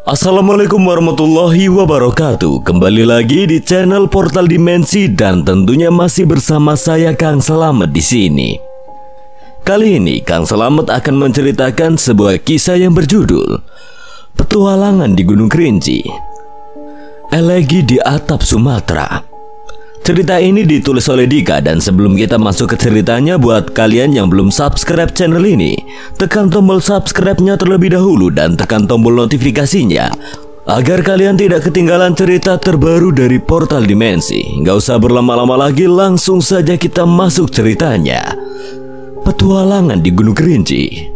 Assalamualaikum warahmatullahi wabarakatuh. Kembali lagi di channel Portal Dimensi dan tentunya masih bersama saya Kang Selamet di sini. Kali ini Kang Selamet akan menceritakan sebuah kisah yang berjudul Petualangan di Gunung Kerinci, Elegi di Atap Sumatera. Cerita ini ditulis oleh Dika, dan sebelum kita masuk ke ceritanya, buat kalian yang belum subscribe channel ini, tekan tombol subscribe-nya terlebih dahulu dan tekan tombol notifikasinya agar kalian tidak ketinggalan cerita terbaru dari Portal Dimensi. Nggak usah berlama-lama lagi, langsung saja kita masuk ceritanya. Petualangan di Gunung Kerinci.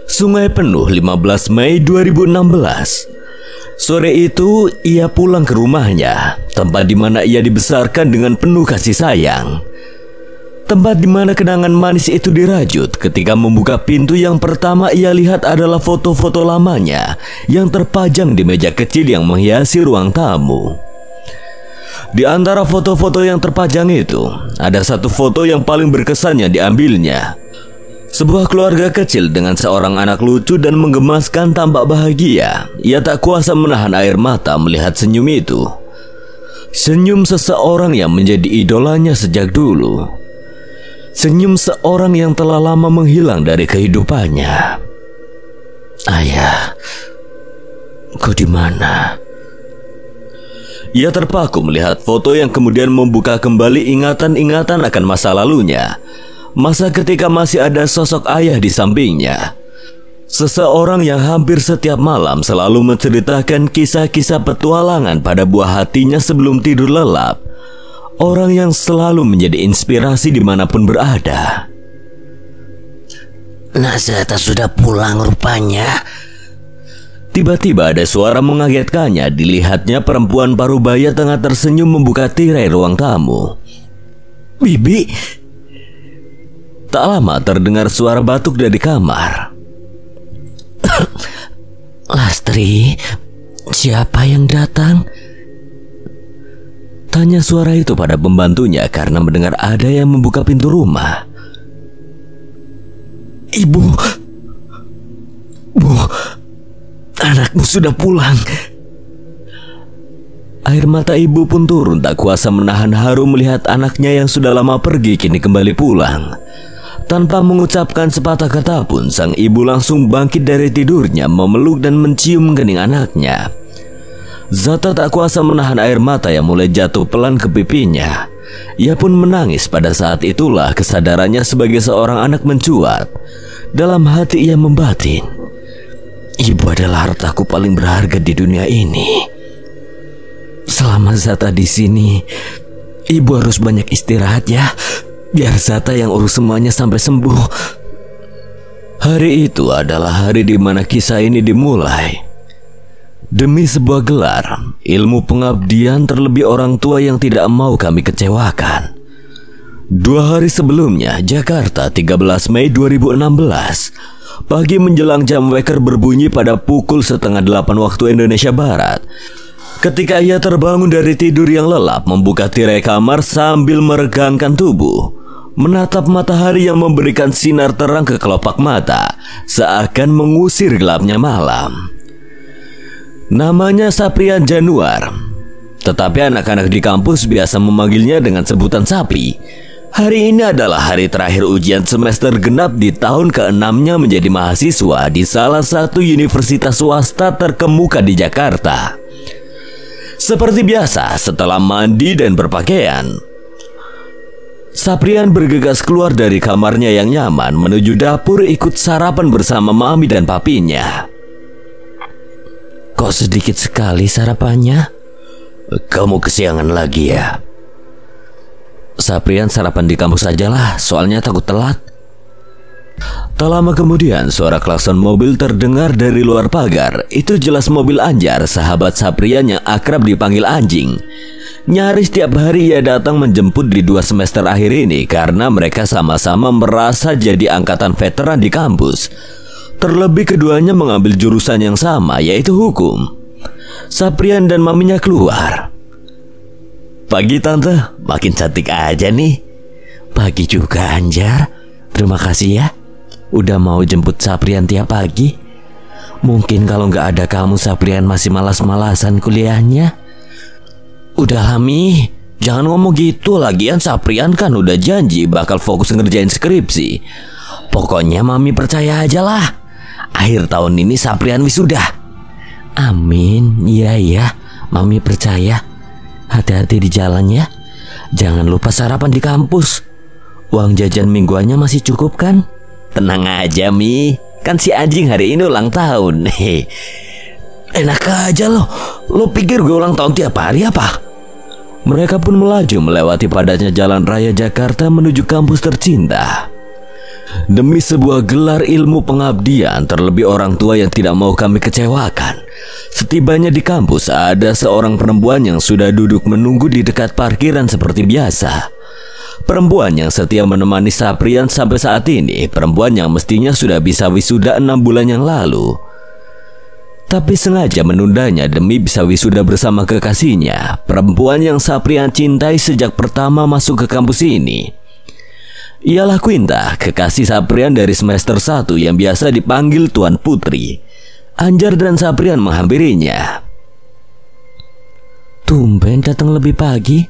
Sungai Penuh, 15 Mei 2016. Sore itu ia pulang ke rumahnya, tempat di mana ia dibesarkan dengan penuh kasih sayang. Tempat di mana kenangan manis itu dirajut. Ketika membuka pintu, yang pertama ia lihat adalah foto-foto lamanya yang terpajang di meja kecil yang menghiasi ruang tamu. Di antara foto-foto yang terpajang itu, ada satu foto yang paling berkesan yang diambilnya. Sebuah keluarga kecil dengan seorang anak lucu dan menggemaskan tampak bahagia. Ia tak kuasa menahan air mata melihat senyum itu. Senyum seseorang yang menjadi idolanya sejak dulu. Senyum seorang yang telah lama menghilang dari kehidupannya. Ayah, kau di mana? Ia terpaku melihat foto yang kemudian membuka kembali ingatan-ingatan akan masa lalunya. Masa ketika masih ada sosok ayah di sampingnya. Seseorang yang hampir setiap malam selalu menceritakan kisah-kisah petualangan pada buah hatinya sebelum tidur lelap. Orang yang selalu menjadi inspirasi dimanapun berada. Nak Zata sudah pulang rupanya. Tiba-tiba ada suara mengagetkannya. Dilihatnya perempuan parubaya tengah tersenyum membuka tirai ruang tamu. Bibi. Tak lama terdengar suara batuk dari kamar. Lastri, siapa yang datang? Tanya suara itu pada pembantunya karena mendengar ada yang membuka pintu rumah. Ibu. Bu, anakmu sudah pulang. Air mata ibu pun turun, tak kuasa menahan haru melihat anaknya yang sudah lama pergi kini kembali pulang. Tanpa mengucapkan sepatah kata pun, sang ibu langsung bangkit dari tidurnya, memeluk dan mencium kening anaknya. Zata tak kuasa menahan air mata yang mulai jatuh pelan ke pipinya. Ia pun menangis. Pada saat itulah kesadarannya sebagai seorang anak mencuat. Dalam hati ia membatin, ibu adalah hartaku paling berharga di dunia ini. Selama Zata di sini, ibu harus banyak istirahat ya. Biar Zata yang urus semuanya sampai sembuh. Hari itu adalah hari di mana kisah ini dimulai. Demi sebuah gelar, ilmu pengabdian, terlebih orang tua yang tidak mau kami kecewakan. 2 hari sebelumnya, Jakarta, 13 Mei 2016. Pagi menjelang jam weker berbunyi pada pukul 7:30 waktu Indonesia Barat. Ketika ia terbangun dari tidur yang lelap, membuka tirai kamar sambil meregangkan tubuh, menatap matahari yang memberikan sinar terang ke kelopak mata, seakan mengusir gelapnya malam. Namanya Saprian Januar, tetapi anak-anak di kampus biasa memanggilnya dengan sebutan Sapri. Hari ini adalah hari terakhir ujian semester genap di tahun ke-6-nya menjadi mahasiswa di salah satu universitas swasta terkemuka di Jakarta. Seperti biasa, setelah mandi dan berpakaian, Saprian bergegas keluar dari kamarnya yang nyaman menuju dapur ikut sarapan bersama mami dan papinya. Kok sedikit sekali sarapannya? Kamu kesiangan lagi ya? Saprian sarapan di kampus aja lah, soalnya takut telat. Tak lama kemudian suara klakson mobil terdengar dari luar pagar. Itu jelas mobil Anjar, sahabat Saprian yang akrab dipanggil Anjing. Nyaris tiap hari ia datang menjemput di 2 semester akhir ini karena mereka sama-sama merasa jadi angkatan veteran di kampus. Terlebih keduanya mengambil jurusan yang sama, yaitu hukum. Saprian dan maminya keluar. "Pagi tante, makin cantik aja nih." Pagi juga Anjar. Terima kasih ya udah mau jemput Saprian tiap pagi. Mungkin kalau nggak ada kamu Saprian masih malas-malasan kuliahnya. Udah Mi, jangan ngomong gitu. Lagian Saprian kan udah janji bakal fokus ngerjain skripsi. Pokoknya mami percaya aja lah. Akhir tahun ini Saprian wisuda. Amin. Iya, mami percaya. Hati-hati di jalan ya. Jangan lupa sarapan di kampus. Uang jajan mingguannya masih cukup kan? Tenang aja Mi, kan si Anjing hari ini ulang tahun. Enak aja lo pikir gue ulang tahun tiap hari apa? Mereka pun melaju melewati padatnya jalan raya Jakarta menuju kampus tercinta. Demi sebuah gelar ilmu pengabdian, terlebih orang tua yang tidak mau kami kecewakan. Setibanya di kampus, ada seorang perempuan yang sudah duduk menunggu di dekat parkiran seperti biasa. Perempuan yang setia menemani Saprian sampai saat ini. Perempuan yang mestinya sudah bisa wisuda 6 bulan yang lalu, tapi sengaja menundanya demi bisa wisuda bersama kekasihnya. Perempuan yang Saprian cintai sejak pertama masuk ke kampus ini ialah Quinta, kekasih Saprian dari semester 1 yang biasa dipanggil Tuan Putri. Anjar dan Saprian menghampirinya. Tumben datang lebih pagi.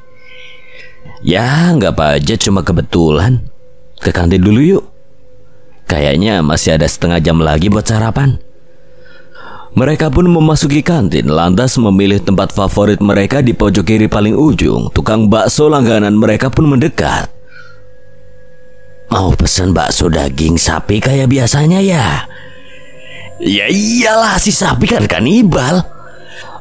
Ya nggak apa aja, cuma kebetulan. Ke kantin dulu yuk. Kayaknya masih ada setengah jam lagi buat sarapan. Mereka pun memasuki kantin, lantas memilih tempat favorit mereka di pojok kiri paling ujung. Tukang bakso langganan mereka pun mendekat. Mau pesan bakso daging sapi kayak biasanya ya? Ya iyalah, si sapi kan kanibal.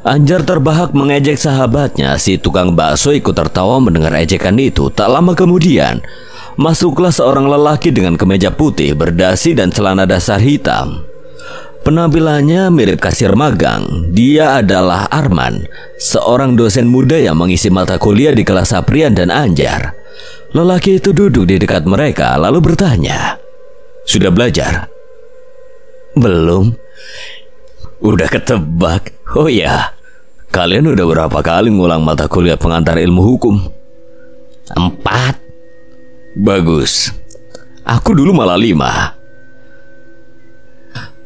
Anjar terbahak mengejek sahabatnya. Si tukang bakso ikut tertawa mendengar ejekan itu. Tak lama kemudian masuklah seorang lelaki dengan kemeja putih, berdasi dan celana dasar hitam. Penampilannya mirip kasir magang. Dia adalah Arman, seorang dosen muda yang mengisi mata kuliah di kelas Saprian dan Anjar. Lelaki itu duduk di dekat mereka lalu bertanya, "Sudah belajar?" "Belum." "Udah ketebak. Oh ya, kalian udah berapa kali ngulang mata kuliah pengantar ilmu hukum?" 4. "Bagus. Aku dulu malah 5.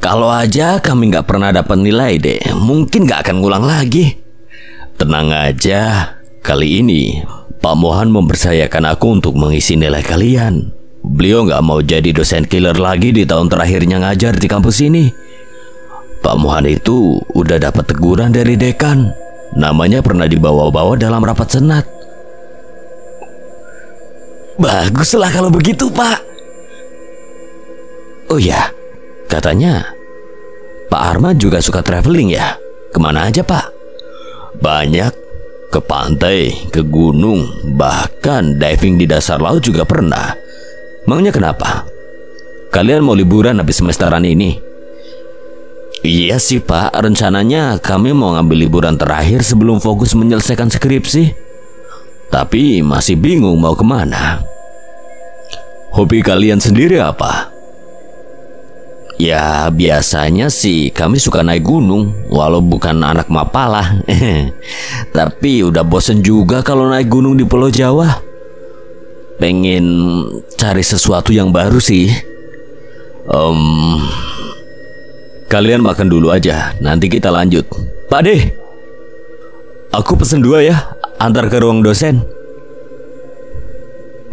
Kalau aja kami nggak pernah dapat nilai deh, mungkin nggak akan ngulang lagi." "Tenang aja, kali ini Pak Mohan mempercayakan aku untuk mengisi nilai kalian. Beliau nggak mau jadi dosen killer lagi di tahun terakhirnya ngajar di kampus ini. Pak Mohan itu udah dapat teguran dari dekan. Namanya pernah dibawa-bawa dalam rapat senat." "Baguslah kalau begitu, Pak." "Oh ya, katanya Pak Arman juga suka traveling ya? Kemana aja Pak?" "Banyak. Ke pantai, ke gunung, bahkan diving di dasar laut juga pernah. Emangnya kenapa? Kalian mau liburan habis semesteran ini?" "Iya sih Pak, rencananya kami mau ngambil liburan terakhir sebelum fokus menyelesaikan skripsi. Tapi masih bingung mau kemana." "Hobi kalian sendiri apa?" "Ya biasanya sih kami suka naik gunung, walau bukan anak mapalah. Tapi udah bosen juga kalau naik gunung di Pulau Jawa. Pengen cari sesuatu yang baru sih. Kalian makan dulu aja, nanti kita lanjut." "Pak De, aku pesen 2 ya, antar ke ruang dosen."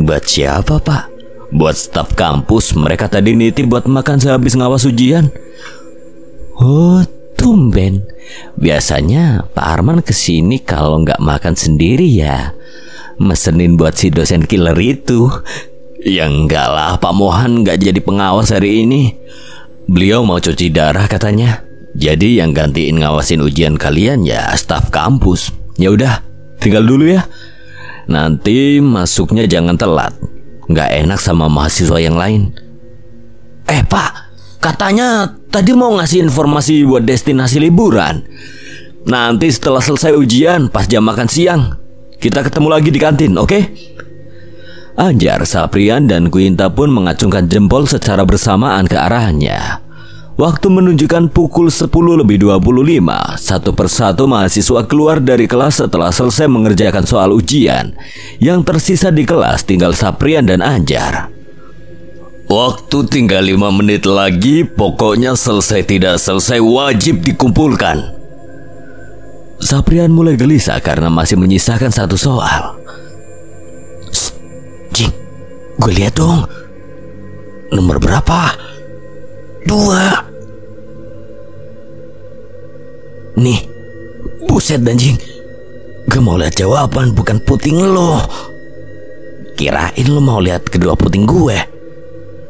"Buat siapa Pak?" "Buat staf kampus, mereka tadi nitip buat makan sehabis ngawas ujian." "Oh, tumben. Biasanya Pak Arman kesini kalau nggak makan sendiri ya. Mesenin buat si dosen killer itu." "Ya enggak lah, Pak Mohan nggak jadi pengawas hari ini. Beliau mau cuci darah katanya. Jadi yang gantiin ngawasin ujian kalian ya staf kampus. Ya udah, tinggal dulu ya. Nanti masuknya jangan telat. Nggak enak sama mahasiswa yang lain." Pak, katanya tadi mau ngasih informasi buat destinasi liburan. Nanti setelah selesai ujian, pas jam makan siang, kita ketemu lagi di kantin, oke? Anjar, Saprian, dan Quinta pun mengacungkan jempol secara bersamaan ke arahnya. Waktu menunjukkan pukul 10:25, satu persatu mahasiswa keluar dari kelas setelah selesai mengerjakan soal ujian. Yang tersisa di kelas tinggal Saprian dan Anjar. Waktu tinggal 5 menit lagi, pokoknya selesai tidak selesai wajib dikumpulkan. Saprian mulai gelisah karena masih menyisakan satu soal. Jing, gue lihat dong. Nomor berapa? 2. Nih, buset Danjing. Gue mau lihat jawaban, bukan puting lo. Kirain lo mau lihat kedua puting gue.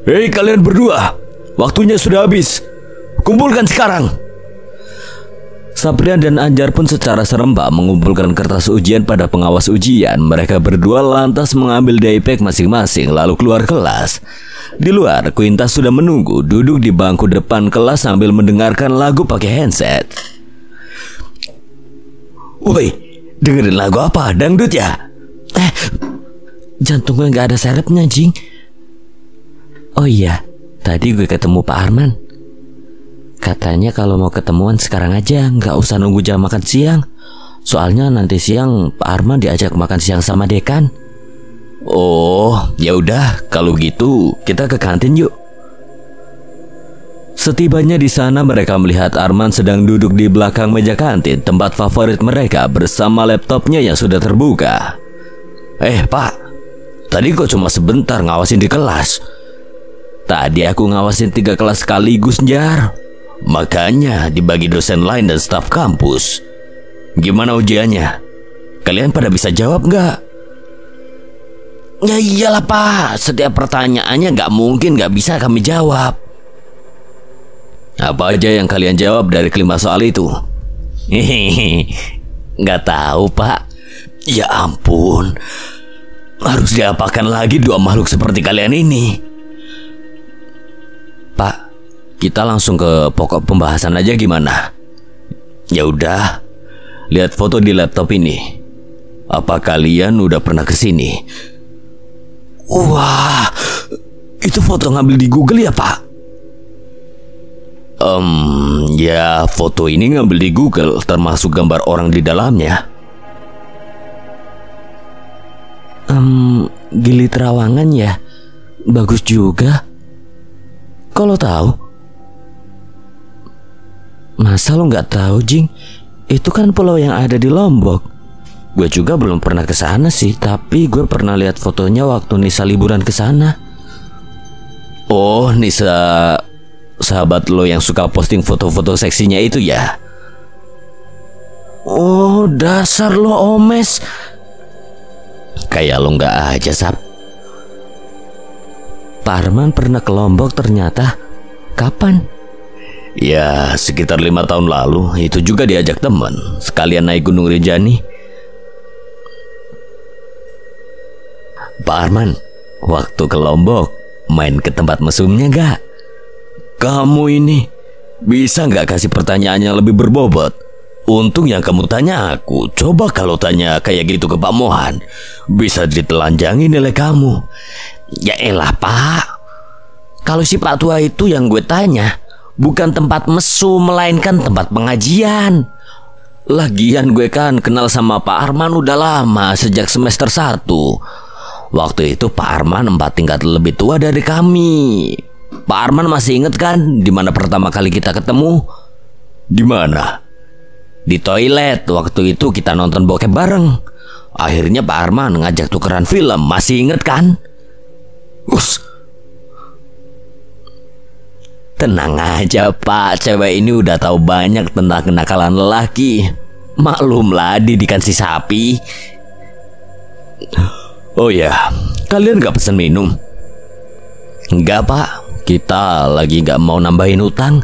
Hei kalian berdua, waktunya sudah habis. Kumpulkan sekarang. Saprian dan Anjar pun secara serempak mengumpulkan kertas ujian pada pengawas ujian. Mereka berdua lantas mengambil daypack masing-masing lalu keluar kelas. Di luar, Quinta sudah menunggu duduk di bangku depan kelas sambil mendengarkan lagu pakai handset. Woi, dengerin lagu apa? Dangdut ya? Jantung gue gak ada serepnya, Jing. Oh iya, tadi gue ketemu Pak Arman. Katanya kalau mau ketemuan sekarang aja, gak usah nunggu jam makan siang. Soalnya nanti siang Pak Arman diajak makan siang sama dekan. Oh, ya udah, kalau gitu kita ke kantin yuk. Setibanya di sana, mereka melihat Arman sedang duduk di belakang meja kantin, tempat favorit mereka, bersama laptopnya yang sudah terbuka. Pak, tadi kok cuma sebentar ngawasin di kelas? Tadi aku ngawasin 3 kelas sekaligus, Jar. Makanya dibagi dosen lain dan staf kampus. Gimana ujiannya? Kalian pada bisa jawab nggak? Ya iyalah Pak, setiap pertanyaannya nggak mungkin nggak bisa kami jawab. Apa aja yang kalian jawab dari kelima soal itu? Hehehe, nggak tahu Pak. Ya ampun, harus diapakan lagi 2 makhluk seperti kalian ini? Pak, kita langsung ke pokok pembahasan aja gimana? Ya udah, lihat foto di laptop ini. Apa kalian udah pernah kesini? Wah, itu foto ngambil di Google ya Pak? Ya foto ini ngambil di Google, termasuk gambar orang di dalamnya. Gili Trawangan ya? Bagus juga. Kok lo tahu? Masa lo nggak tahu, Jing? Itu kan pulau yang ada di Lombok. Gue juga belum pernah ke sana sih, tapi gue pernah lihat fotonya waktu Nisa liburan ke sana. Oh, Nisa, sahabat lo yang suka posting foto-foto seksinya itu ya? Oh, dasar lo omes. Kayak lo nggak aja, Sap. Pak Arman pernah ke Lombok ternyata. Kapan? Ya, sekitar 5 tahun lalu. Itu juga diajak teman, sekalian naik Gunung Rinjani. Pak Arman, waktu ke Lombok, main ke tempat mesumnya gak? Kamu ini bisa gak kasih pertanyaan yang lebih berbobot? Untung yang kamu tanya aku. Coba kalau tanya kayak gitu ke Pak Mohan, bisa ditelanjangi nilai kamu. Ya elah Pak, kalau si Pak Tua itu yang gue tanya bukan tempat mesum, melainkan tempat pengajian. Lagian gue kan kenal sama Pak Arman udah lama, sejak semester 1. Waktu itu Pak Arman 4 tingkat lebih tua dari kami. Pak Arman masih inget kan di mana pertama kali kita ketemu? Di mana? Di toilet. Waktu itu kita nonton bokep bareng. Akhirnya Pak Arman ngajak tukeran film. Masih inget kan? Tenang aja Pak, cewek ini udah tahu banyak tentang kenakalan lelaki. Maklumlah didikan si sapi. Oh ya, kalian gak pesen minum? Enggak Pak, kita lagi gak mau nambahin utang.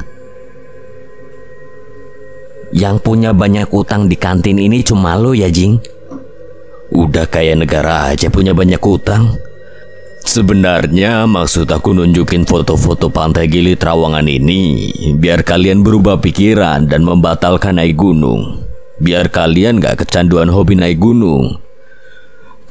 Yang punya banyak utang di kantin ini cuma lo ya Jing. Udah kayak negara aja punya banyak utang. Sebenarnya maksud aku nunjukin foto-foto Pantai Gili Trawangan ini biar kalian berubah pikiran dan membatalkan naik gunung. Biar kalian gak kecanduan hobi naik gunung.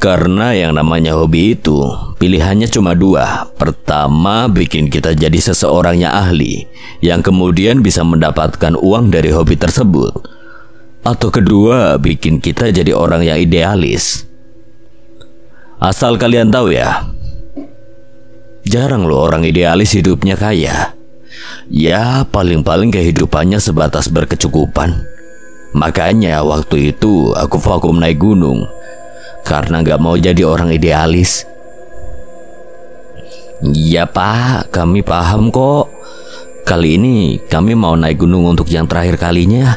Karena yang namanya hobi itu pilihannya cuma dua. Pertama, bikin kita jadi seseorang yang ahli, yang kemudian bisa mendapatkan uang dari hobi tersebut. Atau kedua, bikin kita jadi orang yang idealis. Asal kalian tahu ya, jarang loh orang idealis hidupnya kaya. Ya paling-paling kehidupannya sebatas berkecukupan. Makanya waktu itu aku vakum naik gunung karena gak mau jadi orang idealis. Ya Pak, kami paham kok. Kali ini kami mau naik gunung untuk yang terakhir kalinya.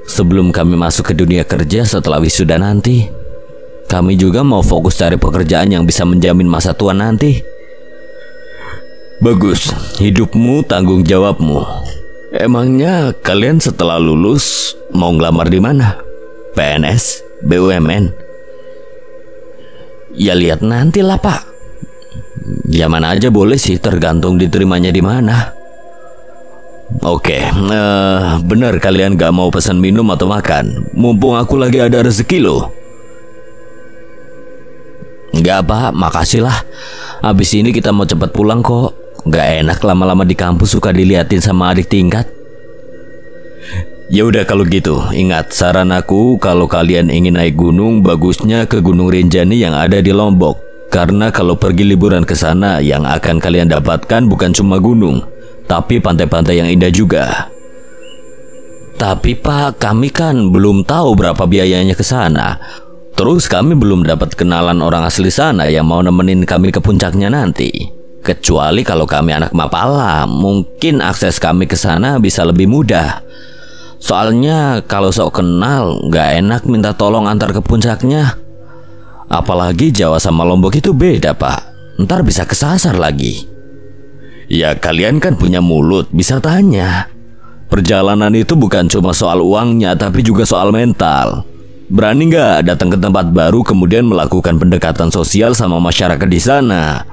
Sebelum kami masuk ke dunia kerja setelah wisuda nanti. Kami juga mau fokus cari pekerjaan yang bisa menjamin masa tua nanti. Bagus, hidupmu tanggung jawabmu. Emangnya kalian setelah lulus mau ngelamar di mana? PNS? BUMN? Ya lihat nanti lah Pak. Ya mana aja boleh sih, tergantung diterimanya di mana. Oke, bener kalian gak mau pesan minum atau makan? Mumpung aku lagi ada rezeki loh. Enggak Pak, makasih lah. Abis ini kita mau cepat pulang kok. Gak enak lama-lama di kampus suka diliatin sama adik tingkat. Ya udah kalau gitu, ingat saran aku, kalau kalian ingin naik gunung, bagusnya ke Gunung Rinjani yang ada di Lombok. Karena kalau pergi liburan ke sana, yang akan kalian dapatkan bukan cuma gunung, tapi pantai-pantai yang indah juga. Tapi Pak, kami kan belum tahu berapa biayanya ke sana. Terus kami belum dapat kenalan orang asli sana yang mau nemenin kami ke puncaknya nanti. Kecuali kalau kami anak Mapala, mungkin akses kami ke sana bisa lebih mudah. Soalnya kalau sok kenal, gak enak minta tolong antar ke puncaknya. Apalagi Jawa sama Lombok itu beda Pak. Ntar bisa kesasar lagi. Ya kalian kan punya mulut, bisa tanya. Perjalanan itu bukan cuma soal uangnya, tapi juga soal mental. Berani gak datang ke tempat baru kemudian melakukan pendekatan sosial sama masyarakat di sana?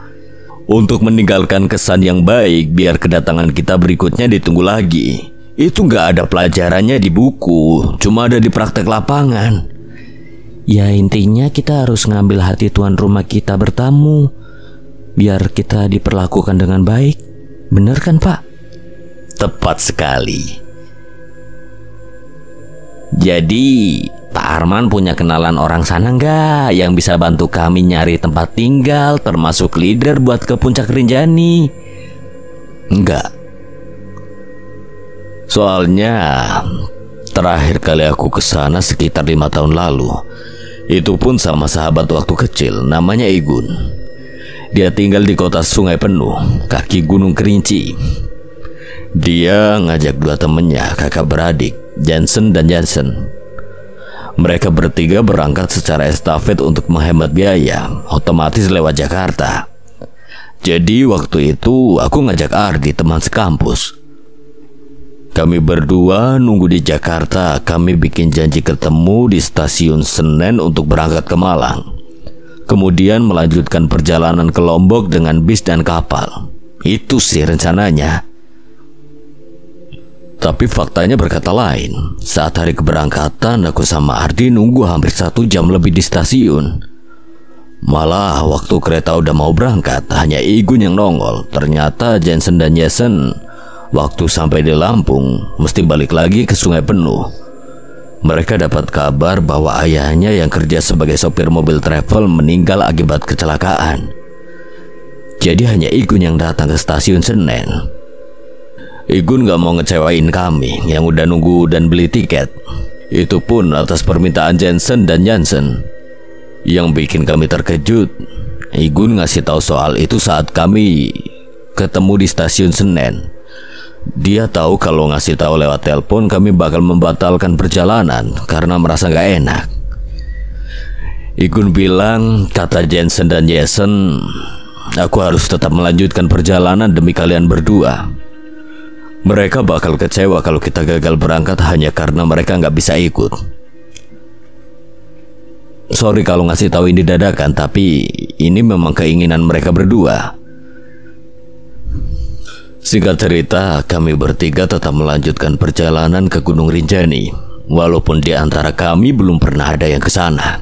Untuk meninggalkan kesan yang baik, biar kedatangan kita berikutnya ditunggu lagi. Itu gak ada pelajarannya di buku, cuma ada di praktek lapangan. Ya intinya kita harus ngambil hati tuan rumah kita bertamu, biar kita diperlakukan dengan baik. Bener kan Pak? Tepat sekali. Jadi Pak Arman punya kenalan orang sana nggak yang bisa bantu kami nyari tempat tinggal, termasuk leader buat ke puncak Rinjani? Enggak. Soalnya terakhir kali aku ke sana sekitar 5 tahun lalu. Itu pun sama sahabat waktu kecil, namanya Igun. Dia tinggal di kota Sungai Penuh, kaki Gunung Kerinci. Dia ngajak 2 temennya, kakak beradik, Jansen dan Jansen. Mereka bertiga berangkat secara estafet untuk menghemat biaya, otomatis lewat Jakarta. Jadi waktu itu aku ngajak Ardi, teman sekampus. Kami berdua nunggu di Jakarta. Kami bikin janji ketemu di stasiun Senen untuk berangkat ke Malang. Kemudian melanjutkan perjalanan ke Lombok dengan bis dan kapal. Itu sih rencananya. Tapi faktanya berkata lain. Saat hari keberangkatan, aku sama Ardi nunggu hampir 1 jam lebih di stasiun. Malah waktu kereta udah mau berangkat, hanya Igun yang nongol. Ternyata Jansen dan Jason waktu sampai di Lampung mesti balik lagi ke Sungai Penuh. Mereka dapat kabar bahwa ayahnya yang kerja sebagai sopir mobil travel meninggal akibat kecelakaan. Jadi hanya Igun yang datang ke stasiun Senen. Igun gak mau ngecewain kami yang udah nunggu dan beli tiket. Itu pun atas permintaan Jansen dan Jansen. Yang bikin kami terkejut, Igun ngasih tahu soal itu saat kami ketemu di stasiun Senen. Dia tahu kalau ngasih tahu lewat telepon kami bakal membatalkan perjalanan karena merasa gak enak. Igun bilang, kata Jansen dan Jason, aku harus tetap melanjutkan perjalanan demi kalian berdua. Mereka bakal kecewa kalau kita gagal berangkat hanya karena mereka gak bisa ikut. Sorry kalau ngasih tahu ini dadakan, tapi ini memang keinginan mereka berdua. Singkat cerita, kami bertiga tetap melanjutkan perjalanan ke Gunung Rinjani, walaupun di antara kami belum pernah ada yang ke sana.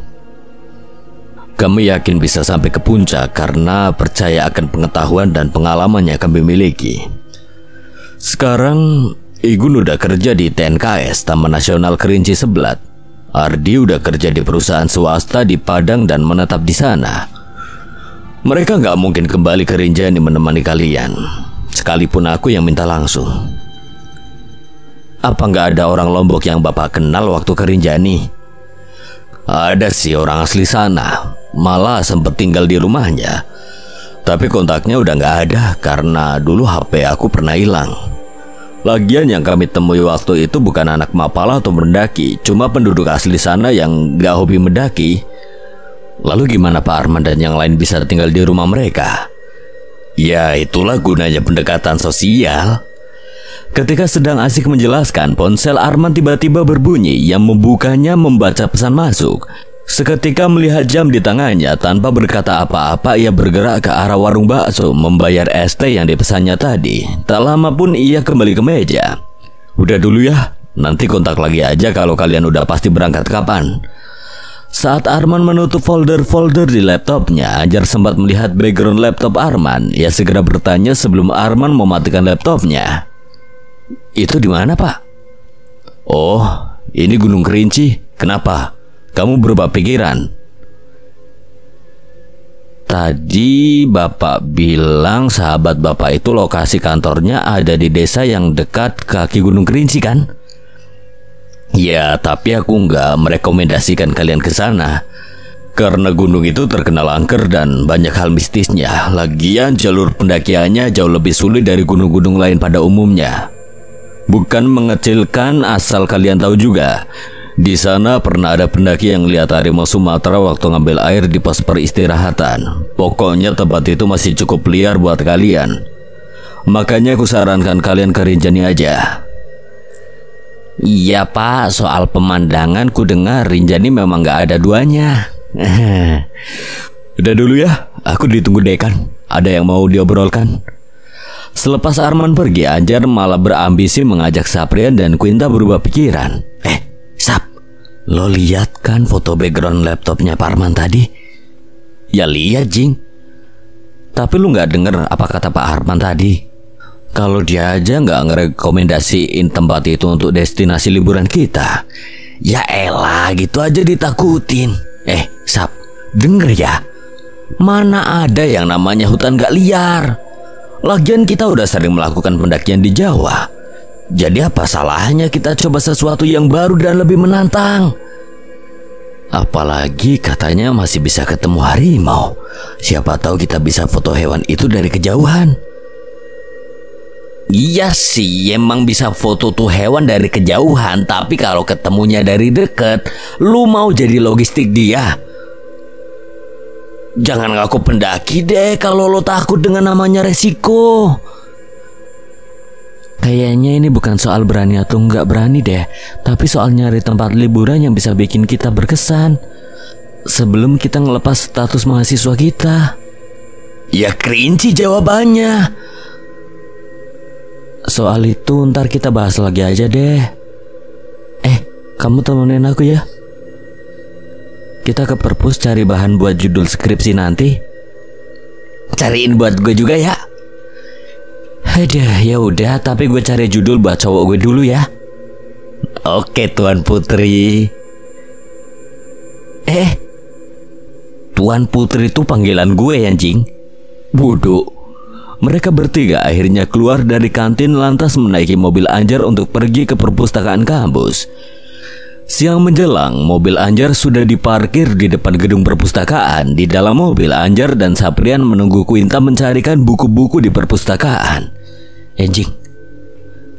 Kami yakin bisa sampai ke puncak karena percaya akan pengetahuan dan pengalaman yang kami miliki. Sekarang, Igun udah kerja di TNKS, Taman Nasional Kerinci Seblat. Ardi udah kerja di perusahaan swasta di Padang dan menetap di sana. Mereka nggak mungkin kembali ke Rinjani menemani kalian, sekalipun aku yang minta langsung. Apa nggak ada orang Lombok yang Bapak kenal waktu ke Rinjani? Ada sih orang asli sana, malah sempet tinggal di rumahnya. Tapi kontaknya udah nggak ada karena dulu HP aku pernah hilang. Lagian yang kami temui waktu itu bukan anak mapala atau mendaki, cuma penduduk asli sana yang gak hobi mendaki. Lalu gimana Pak Arman dan yang lain bisa tinggal di rumah mereka? Ya itulah gunanya pendekatan sosial. Ketika sedang asik menjelaskan, ponsel Arman tiba-tiba berbunyi yang membukanya membaca pesan masuk. Seketika melihat jam di tangannya, tanpa berkata apa-apa ia bergerak ke arah warung bakso membayar es teh yang dipesannya tadi. Tak lama pun ia kembali ke meja. Udah dulu ya, nanti kontak lagi aja kalau kalian udah pasti berangkat kapan. Saat Arman menutup folder-folder di laptopnya, Anjar sempat melihat background laptop Arman. Ia segera bertanya sebelum Arman mematikan laptopnya. Itu di mana Pak? Oh, ini Gunung Kerinci. Kenapa? Kamu berubah pikiran? Tadi Bapak bilang sahabat Bapak itu lokasi kantornya ada di desa yang dekat kaki Gunung Kerinci kan? Ya, tapi aku nggak merekomendasikan kalian ke sana. Karena gunung itu terkenal angker dan banyak hal mistisnya. Lagian jalur pendakiannya jauh lebih sulit dari gunung-gunung lain pada umumnya. Bukan mengecilkan, asal kalian tahu juga, di sana pernah ada pendaki yang lihat harimau Sumatera waktu ngambil air di pos peristirahatan. Pokoknya tempat itu masih cukup liar buat kalian. Makanya aku sarankan kalian ke Rinjani aja. Iya Pak, soal pemandangan ku dengar Rinjani memang gak ada duanya. Udah dulu ya, aku ditunggu dekan. Ada yang mau diobrolkan? Selepas Arman pergi, Anjar malah berambisi mengajak Saprian dan Quinta berubah pikiran. Sap, lo lihat kan foto background laptopnya Pak Arman tadi? Ya lihat Jing. Tapi lu gak denger apa kata Pak Arman tadi? Kalau dia aja gak ngerekomendasiin tempat itu untuk destinasi liburan kita. Ya elah, gitu aja ditakutin. Sap, denger ya. Mana ada yang namanya hutan gak liar. Lagian kita udah sering melakukan pendakian di Jawa. Jadi apa salahnya kita coba sesuatu yang baru dan lebih menantang? Apalagi katanya masih bisa ketemu harimau. Siapa tahu kita bisa foto hewan itu dari kejauhan. Iya sih, emang bisa foto tuh hewan dari kejauhan. Tapi kalau ketemunya dari deket, lu mau jadi logistik dia? Jangan ngaku pendaki deh kalau lo takut dengan namanya resiko. Kayaknya ini bukan soal berani atau nggak berani deh, tapi soal nyari tempat liburan yang bisa bikin kita berkesan sebelum kita ngelepas status mahasiswa kita. Ya kerinci jawabannya. Soal itu ntar kita bahas lagi aja deh. Kamu temenin aku ya. Kita ke perpus cari bahan buat judul skripsi nanti. Cariin buat gue juga ya. Aduh, ya udah, tapi gue cari judul buat cowok gue dulu ya. Oke, Tuan Putri. Tuan Putri itu panggilan gue ya, Jing. Bodoh. Mereka bertiga akhirnya keluar dari kantin lantas menaiki mobil Anjar untuk pergi ke perpustakaan kampus. Siang menjelang, mobil Anjar sudah diparkir di depan gedung perpustakaan. Di dalam mobil, Anjar dan Saprian menunggu Quinta mencarikan buku-buku di perpustakaan. Jing,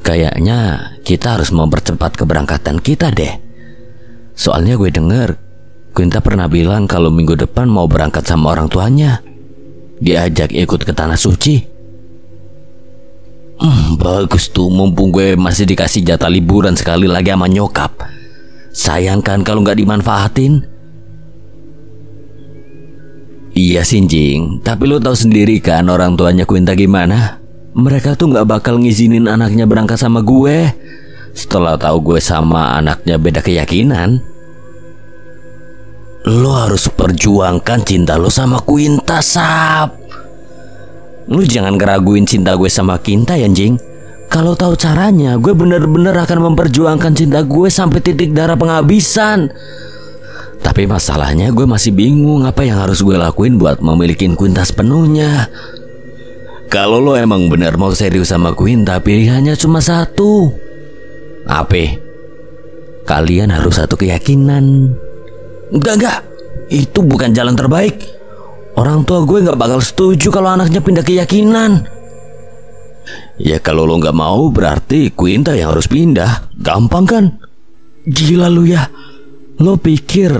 kayaknya kita harus mempercepat keberangkatan kita deh. Soalnya gue denger Quinta pernah bilang kalau minggu depan mau berangkat sama orang tuanya. Diajak ikut ke Tanah Suci. Bagus tuh, mumpung gue masih dikasih jatah liburan sekali lagi sama nyokap. Sayang kan kalau nggak dimanfaatin. Iya sih Jing, tapi lo tahu sendiri kan orang tuanya Quinta gimana? Mereka tuh nggak bakal ngizinin anaknya berangkat sama gue setelah tahu gue sama anaknya beda keyakinan. Lo harus perjuangkan cinta lo sama Quinta, Sap. Lo jangan ngeraguin cinta gue sama Quinta ya Jing. Kalau tahu caranya, gue bener-bener akan memperjuangkan cinta gue sampai titik darah penghabisan. Tapi masalahnya gue masih bingung apa yang harus gue lakuin buat memiliki Quinta sepenuhnya. Kalau lo emang bener mau serius sama Quinta, pilihannya cuma satu. Apa? Kalian harus satu keyakinan. Enggak. Itu bukan jalan terbaik. Orang tua gue gak bakal setuju kalau anaknya pindah keyakinan. Ya kalau lo gak mau berarti Quinta yang harus pindah. Gampang kan? Gila lu ya. Lo pikir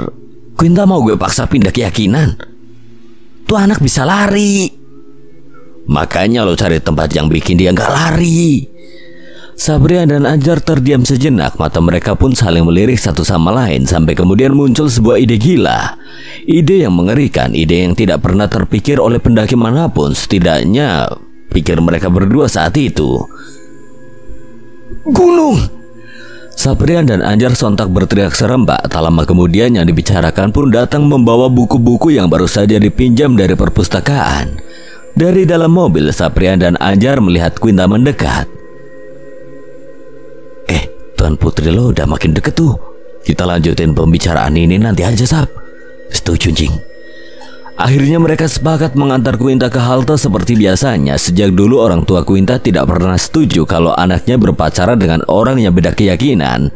Quinta mau gue paksa pindah keyakinan? Tuh anak bisa lari. Makanya lo cari tempat yang bikin dia gak lari. Sabrian dan Anjar terdiam sejenak. Mata mereka pun saling melirik satu sama lain. Sampai kemudian muncul sebuah ide gila. Ide yang mengerikan. Ide yang tidak pernah terpikir oleh pendaki manapun. Setidaknya pikir mereka berdua saat itu. Gunung! Sabrian dan Anjar sontak berteriak serempak. Tak lama kemudian yang dibicarakan pun datang membawa buku-buku yang baru saja dipinjam dari perpustakaan. Dari dalam mobil, Sabrian dan Anjar melihat Quinta mendekat. Tuan Putri lo udah makin deket tuh. Kita lanjutin pembicaraan ini nanti aja, Sap. Setuju, Jing. Akhirnya mereka sepakat mengantar Quinta ke halte seperti biasanya. Sejak dulu orang tua Quinta tidak pernah setuju kalau anaknya berpacaran dengan orang yang beda keyakinan.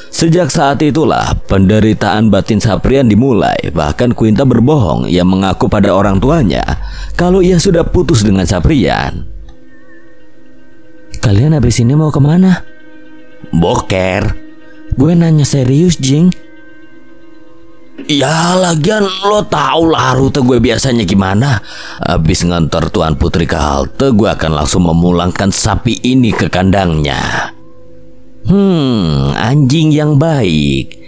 Sejak saat itulah penderitaan batin Sabrian dimulai. Bahkan Quinta berbohong. Ia mengaku pada orang tuanya kalau ia sudah putus dengan Sabrian. Kalian habis ini mau kemana? Boker. Gue nanya serius, Jing. Ya lagian lo tau lah rute gue biasanya gimana. Habis ngantar Tuan Putri ke halte, gue akan langsung memulangkan sapi ini ke kandangnya. Anjing yang baik.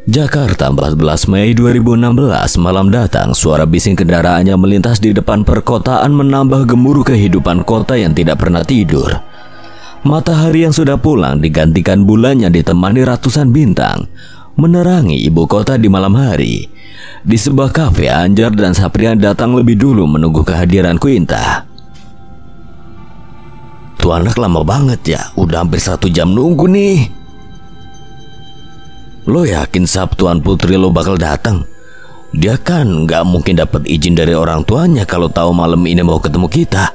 Jakarta 14 Mei 2016. Malam datang. Suara bising kendaraannya melintas di depan perkotaan menambah gemuruh kehidupan kota yang tidak pernah tidur. Matahari yang sudah pulang digantikan bulan yang ditemani ratusan bintang menerangi ibu kota di malam hari. Di sebuah kafe, Anjar dan Sabrian datang lebih dulu menunggu kehadiran Quinta. Tuh anak lama banget ya, udah hampir 1 jam nunggu nih. Lo yakin Sab Tuan Putri lo bakal datang? Dia kan gak mungkin dapat izin dari orang tuanya kalau tahu malam ini mau ketemu kita.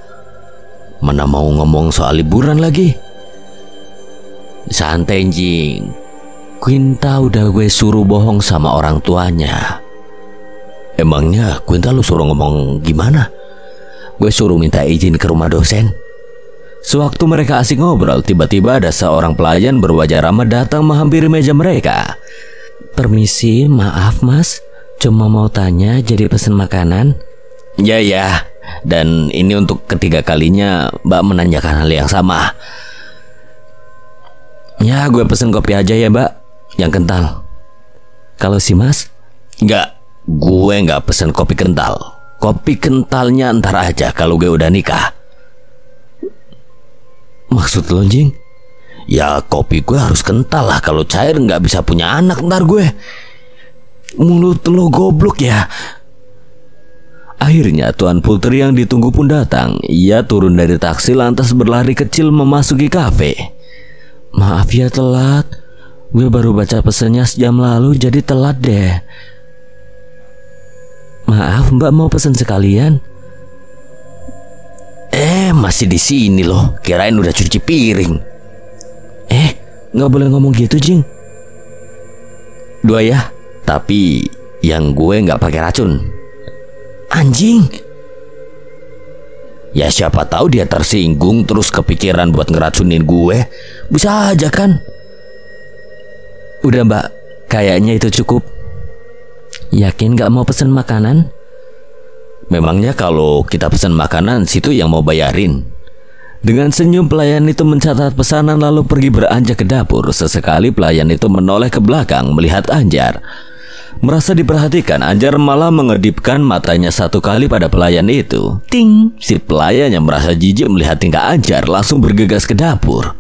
Mana mau ngomong soal liburan lagi. Santai, Jing. Quinta udah gue suruh bohong sama orang tuanya. Emangnya Quinta lu suruh ngomong gimana? Gue suruh minta izin ke rumah dosen. Sewaktu mereka asik ngobrol, tiba-tiba ada seorang pelayan berwajah ramah datang menghampiri meja mereka. Permisi, maaf mas, cuma mau tanya jadi pesen makanan. Ya, dan ini untuk ketiga kalinya Mbak menanyakan hal yang sama. Ya, gue pesen kopi aja ya Mbak, yang kental. Kalau si mas? Enggak, gue nggak pesen kopi kental. Kopi kentalnya ntar aja kalau gue udah nikah. Maksud lo, Jing? Ya kopi gue harus kental lah, kalau cair nggak bisa punya anak ntar gue. Mulut lo goblok ya. Akhirnya Tuan Putri yang ditunggu pun datang. Ia turun dari taksi lantas berlari kecil memasuki kafe. Maaf ya telat. Gue baru baca pesannya sejam lalu jadi telat deh. Maaf, Mbak mau pesan sekalian? Masih di sini loh. Kirain udah cuci piring. Nggak boleh ngomong gitu, Jing. 2 ya, tapi yang gue nggak pakai racun. Anjing. Ya siapa tahu dia tersinggung terus kepikiran buat ngeracunin gue. Bisa aja kan. Udah Mbak, kayaknya itu cukup. Yakin gak mau pesen makanan? Memangnya kalau kita pesen makanan situ yang mau bayarin? Dengan senyum pelayan itu mencatat pesanan lalu pergi beranjak ke dapur. Sesekali pelayan itu menoleh ke belakang melihat Anjar. Merasa diperhatikan, Anjar malah mengedipkan matanya satu kali pada pelayan itu. Ting! Si pelayan yang merasa jijik melihat tingkah Anjar langsung bergegas ke dapur.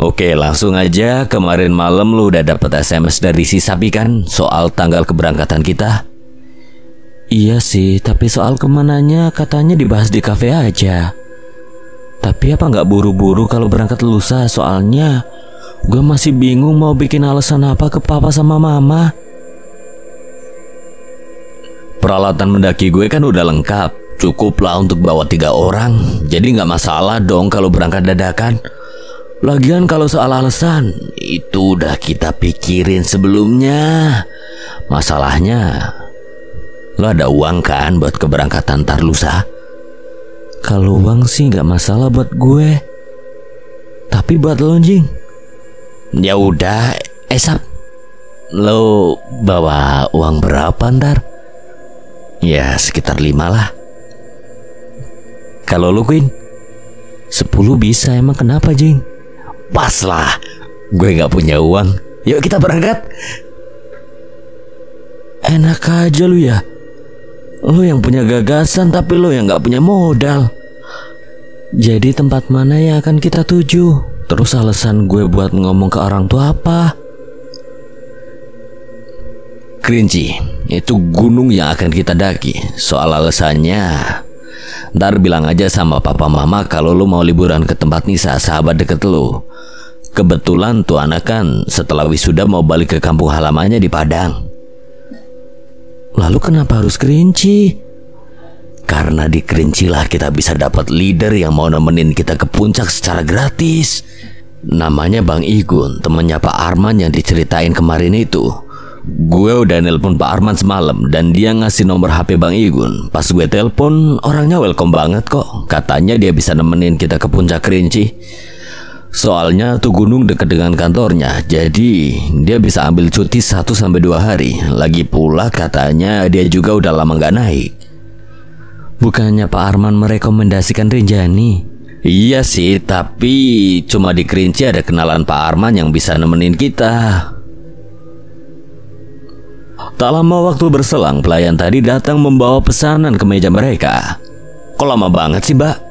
Oke, langsung aja. Kemarin malam lu udah dapat SMS dari si Sapi kan soal tanggal keberangkatan kita? Iya sih, tapi soal kemananya katanya dibahas di kafe aja. Tapi apa nggak buru-buru kalau berangkat lusa? Soalnya gue masih bingung mau bikin alasan apa ke papa sama mama. Peralatan mendaki gue kan udah lengkap, cukuplah untuk bawa 3 orang. Jadi nggak masalah dong kalau berangkat dadakan. Lagian kalau soal alasan, itu udah kita pikirin sebelumnya. Masalahnya, lo ada uang kan buat keberangkatan ntar lusa? Kalau uang sih nggak masalah buat gue. Tapi buat lo, Jing? Ya udah, Sap, lo bawa uang berapa ntar? Ya sekitar 5 lah. Kalau lo, Queen? 10 bisa, emang kenapa, Jing? Pas lah, gue gak punya uang. Yuk kita berangkat. Enak aja lu ya. Lo yang punya gagasan tapi lo yang gak punya modal. Jadi tempat mana yang akan kita tuju? Terus alasan gue buat ngomong ke orang tua apa? Kerinci, itu gunung yang akan kita daki. Soal alasannya, ntar bilang aja sama papa mama kalau lu mau liburan ke tempat Nisa, sahabat deket lu. Kebetulan tuh anak kan setelah wisuda mau balik ke kampung halamannya di Padang. Lalu kenapa harus Kerinci? Karena di Kerinci lah kita bisa dapat leader yang mau nemenin kita ke puncak secara gratis. Namanya Bang Igun, temennya Pak Arman yang diceritain kemarin itu. Gue udah nelpon Pak Arman semalam dan dia ngasih nomor HP Bang Igun. Pas gue telepon, orangnya welcome banget kok. Katanya dia bisa nemenin kita ke puncak Kerinci. Soalnya tuh gunung dekat dengan kantornya, jadi dia bisa ambil cuti 1-2 hari. Lagi pula katanya dia juga udah lama gak naik. Bukannya Pak Arman merekomendasikan Rinjani? Iya sih, tapi cuma di Kerinci ada kenalan Pak Arman yang bisa nemenin kita. Tak lama waktu berselang, pelayan tadi datang membawa pesanan ke meja mereka. Kok lama banget sih, Mbak?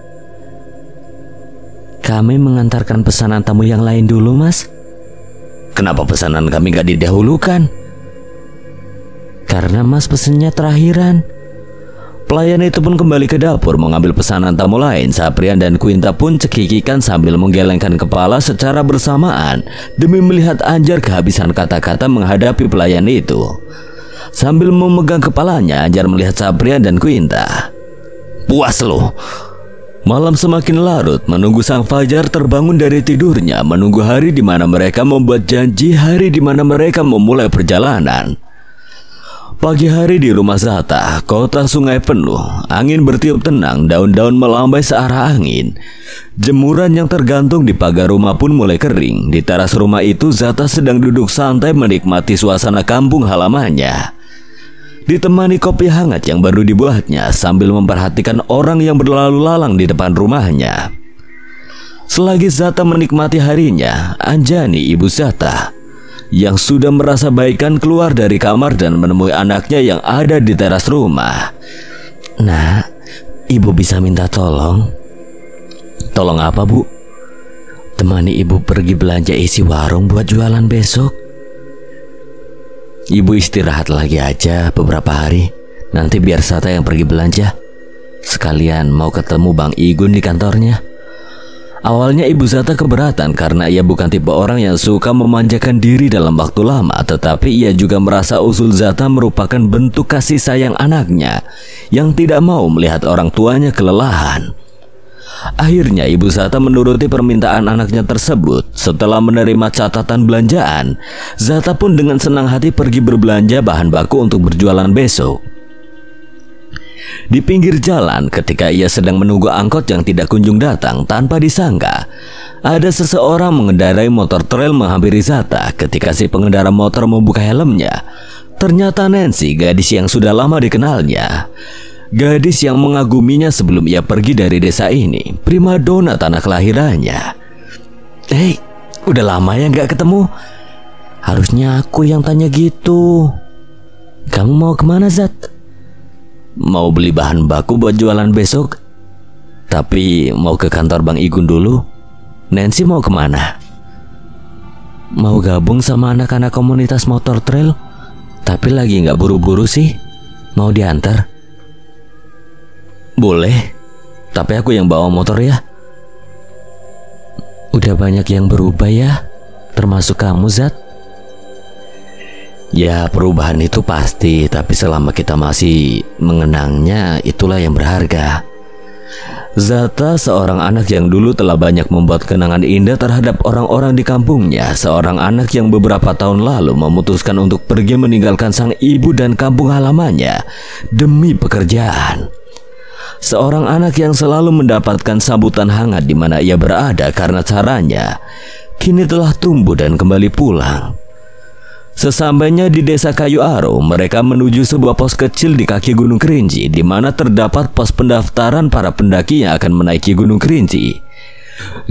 Kami mengantarkan pesanan tamu yang lain dulu, Mas. Kenapa pesanan kami gak didahulukan? Karena Mas pesennya terakhiran. Pelayan itu pun kembali ke dapur mengambil pesanan tamu lain. Saprian dan Quinta pun cekikikan sambil menggelengkan kepala secara bersamaan demi melihat Anjar kehabisan kata-kata menghadapi pelayan itu. Sambil memegang kepalanya, Anjar melihat Saprian dan Quinta. Puas lo. Malam semakin larut, menunggu sang fajar terbangun dari tidurnya, menunggu hari di mana mereka membuat janji, hari di mana mereka memulai perjalanan. Pagi hari di rumah Zata, kota sungai penuh, angin bertiup tenang, daun-daun melambai searah angin. Jemuran yang tergantung di pagar rumah pun mulai kering. Di teras rumah itu Zata sedang duduk santai menikmati suasana kampung halamannya. Ditemani kopi hangat yang baru dibuatnya sambil memperhatikan orang yang berlalu lalang di depan rumahnya. Selagi Zata menikmati harinya, Anjani, ibu Zata, yang sudah merasa baikan keluar dari kamar dan menemui anaknya yang ada di teras rumah. Nak, ibu bisa minta tolong? Tolong apa, Bu? Temani ibu pergi belanja isi warung buat jualan besok. Ibu istirahat lagi aja beberapa hari. Nanti biar Zata yang pergi belanja. Sekalian mau ketemu Bang Igun di kantornya. Awalnya Ibu Zata keberatan karena ia bukan tipe orang yang suka memanjakan diri dalam waktu lama. Tetapi ia juga merasa usul Zata merupakan bentuk kasih sayang anaknya yang tidak mau melihat orang tuanya kelelahan. Akhirnya Ibu Zata menuruti permintaan anaknya tersebut. Setelah menerima catatan belanjaan, Zata pun dengan senang hati pergi berbelanja bahan baku untuk berjualan besok. Di pinggir jalan, ketika ia sedang menunggu angkot yang tidak kunjung datang, tanpa disangka ada seseorang mengendarai motor trail menghampiri Zata. Ketika si pengendara motor membuka helmnya, ternyata Nancy, gadis yang sudah lama dikenalnya, gadis yang mengaguminya sebelum ia pergi dari desa ini, primadona tanah kelahirannya. Hei, udah lama ya nggak ketemu. Harusnya aku yang tanya gitu. Kamu mau kemana, Zat? Mau beli bahan baku buat jualan besok. Tapi mau ke kantor Bang Igun dulu. Nancy mau kemana? Mau gabung sama anak-anak komunitas motor trail. Tapi lagi nggak buru-buru sih. Mau diantar? Boleh. Tapi aku yang bawa motor ya. Udah banyak yang berubah ya, termasuk kamu, Zat. Ya, perubahan itu pasti, tapi selama kita masih mengenangnya, itulah yang berharga. Zata seorang anak yang dulu telah banyak membuat kenangan indah terhadap orang-orang di kampungnya. Seorang anak yang beberapa tahun lalu memutuskan untuk pergi meninggalkan sang ibu dan kampung halamannya demi pekerjaan. Seorang anak yang selalu mendapatkan sambutan hangat di mana ia berada karena caranya kini telah tumbuh dan kembali pulang. Sesampainya di desa Kayu Aro, mereka menuju sebuah pos kecil di kaki Gunung Kerinci di mana terdapat pos pendaftaran para pendaki yang akan menaiki Gunung Kerinci.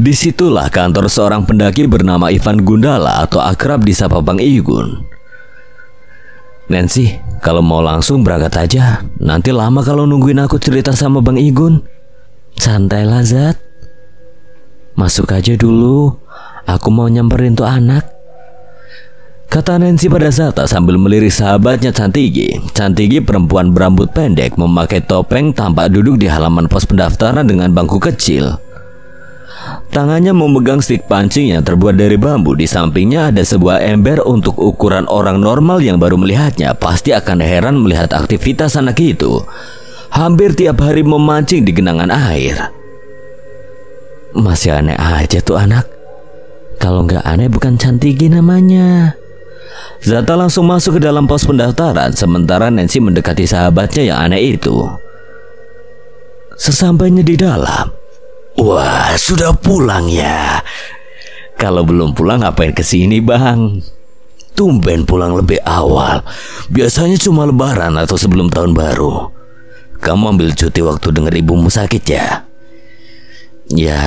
Disitulah kantor seorang pendaki bernama Ivan Gundala atau akrab disapa Bang Igun. Nancy, kalau mau langsung berangkat aja. Nanti lama kalau nungguin aku cerita sama Bang Igun. Santailah, Zat. Masuk aja dulu. Aku mau nyamperin tuh anak, kata Nancy pada Zata sambil melirik sahabatnya Cantigi. Cantigi perempuan berambut pendek memakai topeng tampak duduk di halaman pos pendaftaran dengan bangku kecil. Tangannya memegang stik pancing yang terbuat dari bambu. Di sampingnya ada sebuah ember. Untuk ukuran orang normal yang baru melihatnya pasti akan heran melihat aktivitas anak itu. Hampir tiap hari memancing di genangan air. Masih aneh aja tuh anak. Kalau nggak aneh bukan Cantigi namanya. Zata langsung masuk ke dalam pos pendaftaran sementara Nancy mendekati sahabatnya yang aneh itu. Sesampainya di dalam, wah, sudah pulang ya. Kalau belum pulang ngapain kesini, Bang? Tumben pulang lebih awal. Biasanya cuma lebaran atau sebelum tahun baru. Kamu ambil cuti waktu dengar ibumu sakit ya? Ya,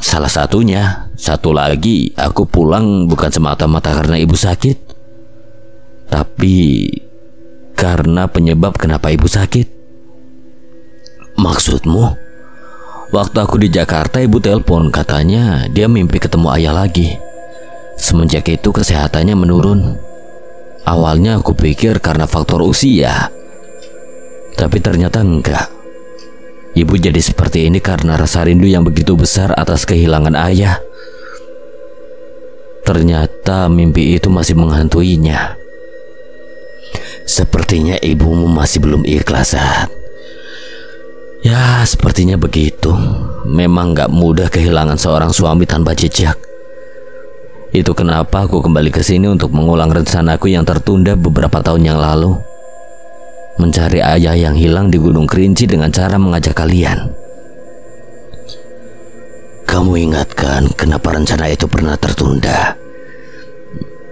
salah satunya. Satu lagi, aku pulang bukan semata-mata karena ibu sakit, tapi karena penyebab kenapa ibu sakit. Maksudmu? Waktu aku di Jakarta, ibu telepon, katanya dia mimpi ketemu ayah lagi. Semenjak itu kesehatannya menurun. Awalnya aku pikir karena faktor usia, tapi ternyata enggak. Ibu jadi seperti ini karena rasa rindu yang begitu besar atas kehilangan ayah. Ternyata mimpi itu masih menghantuinya. Sepertinya ibumu masih belum ikhlas, Sat. Ya, sepertinya begitu. Memang gak mudah kehilangan seorang suami tanpa jejak. Itu kenapa aku kembali ke sini untuk mengulang rencanaku yang tertunda beberapa tahun yang lalu. Mencari ayah yang hilang di Gunung Kerinci dengan cara mengajak kalian. Kamu ingatkan kenapa rencana itu pernah tertunda?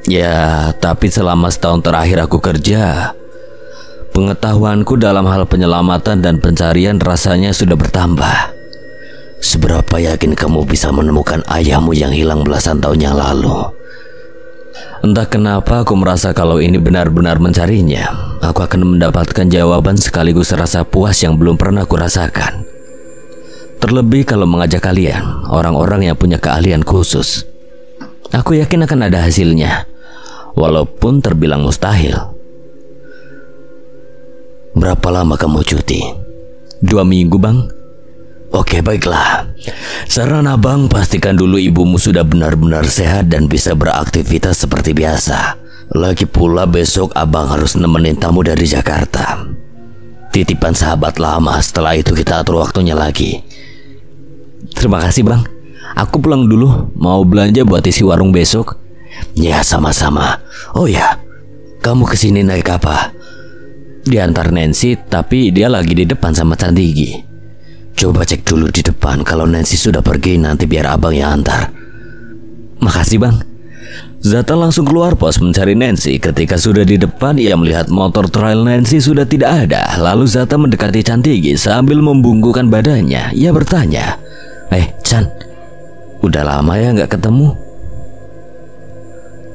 Ya, tapi selama setahun terakhir aku kerja, pengetahuanku dalam hal penyelamatan dan pencarian rasanya sudah bertambah. Seberapa yakin kamu bisa menemukan ayahmu yang hilang belasan tahun yang lalu? Entah kenapa aku merasa kalau ini benar-benar mencarinya, aku akan mendapatkan jawaban sekaligus rasa puas yang belum pernah aku rasakan. Terlebih kalau mengajak kalian, orang-orang yang punya keahlian khusus. Aku yakin akan ada hasilnya, walaupun terbilang mustahil. Berapa lama kamu cuti? 2 minggu, Bang. Oke, baiklah. Saran abang, pastikan dulu ibumu sudah benar-benar sehat dan bisa beraktivitas seperti biasa. Lagi pula besok abang harus nemenin tamu dari Jakarta. Titipan sahabat lama, setelah itu kita atur waktunya lagi. Terima kasih, Bang. Aku pulang dulu, mau belanja buat isi warung besok. Ya, sama-sama. Oh ya, kamu kesini naik apa? Diantar Nancy, tapi dia lagi di depan sama Cantigi. Coba cek dulu di depan, kalau Nancy sudah pergi nanti biar abang yang antar. Makasih, Bang. Zata langsung keluar pos mencari Nancy. Ketika sudah di depan, ia melihat motor trail Nancy sudah tidak ada. Lalu Zata mendekati Cantigi sambil membungkukkan badannya. Ia bertanya, Chan, udah lama ya nggak ketemu?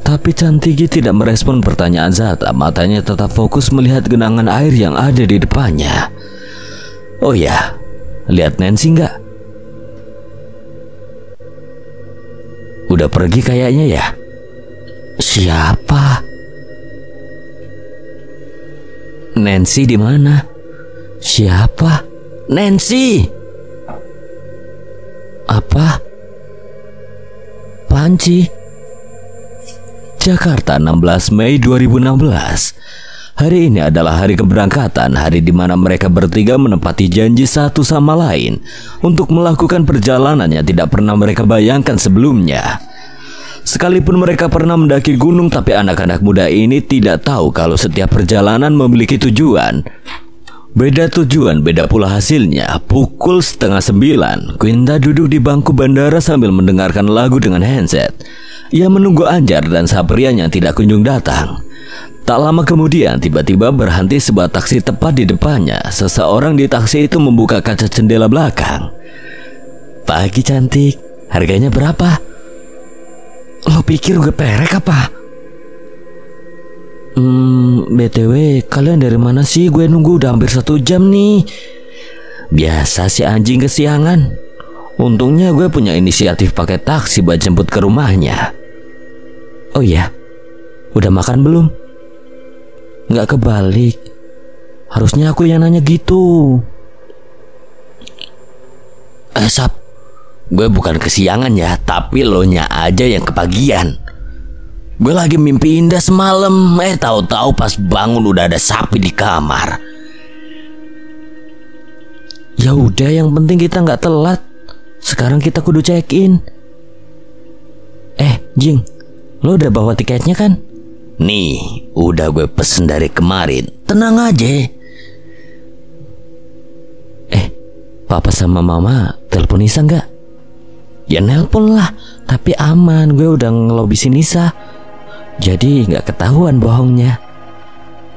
Tapi Cantigi tidak merespon pertanyaan Zata. Matanya tetap fokus melihat genangan air yang ada di depannya. Oh ya, lihat Nancy nggak? Udah pergi kayaknya ya. Siapa? Nancy di mana? Siapa? Nancy. Apa? Panci. Jakarta, 16 Mei 2016. Hari ini adalah hari keberangkatan, hari di mana mereka bertiga menepati janji satu sama lain untuk melakukan perjalanan yang tidak pernah mereka bayangkan sebelumnya. Sekalipun mereka pernah mendaki gunung, tapi anak-anak muda ini tidak tahu kalau setiap perjalanan memiliki tujuan. Beda tujuan, beda pula hasilnya. Pukul 8:30, Quinta duduk di bangku bandara sambil mendengarkan lagu dengan handset. Ia menunggu Anjar dan Saprian yang tidak kunjung datang. Tak lama kemudian, tiba-tiba berhenti sebuah taksi tepat di depannya. Seseorang di taksi itu membuka kaca jendela belakang. Pagi cantik, harganya berapa? Lo pikir gue perek apa? BTW, kalian dari mana sih? Gue nunggu udah hampir 1 jam nih. Biasa si anjing kesiangan. Untungnya gue punya inisiatif pakai taksi buat jemput ke rumahnya. Oh iya, udah makan belum? Nggak kebalik. Harusnya aku yang nanya gitu. Sap, gue bukan kesiangan ya, tapi lo nya aja yang kepagian. Gue lagi mimpi indah semalam, tahu-tahu pas bangun udah ada sapi di kamar. Ya udah, yang penting kita nggak telat. Sekarang kita kudu check in. Jing, lo udah bawa tiketnya kan? Nih, udah gue pesen dari kemarin. Tenang aja. Papa sama mama telepon Nisa nggak? Ya nelpon lah. Tapi aman, gue udah ngelobisin Nisa. Jadi nggak ketahuan bohongnya.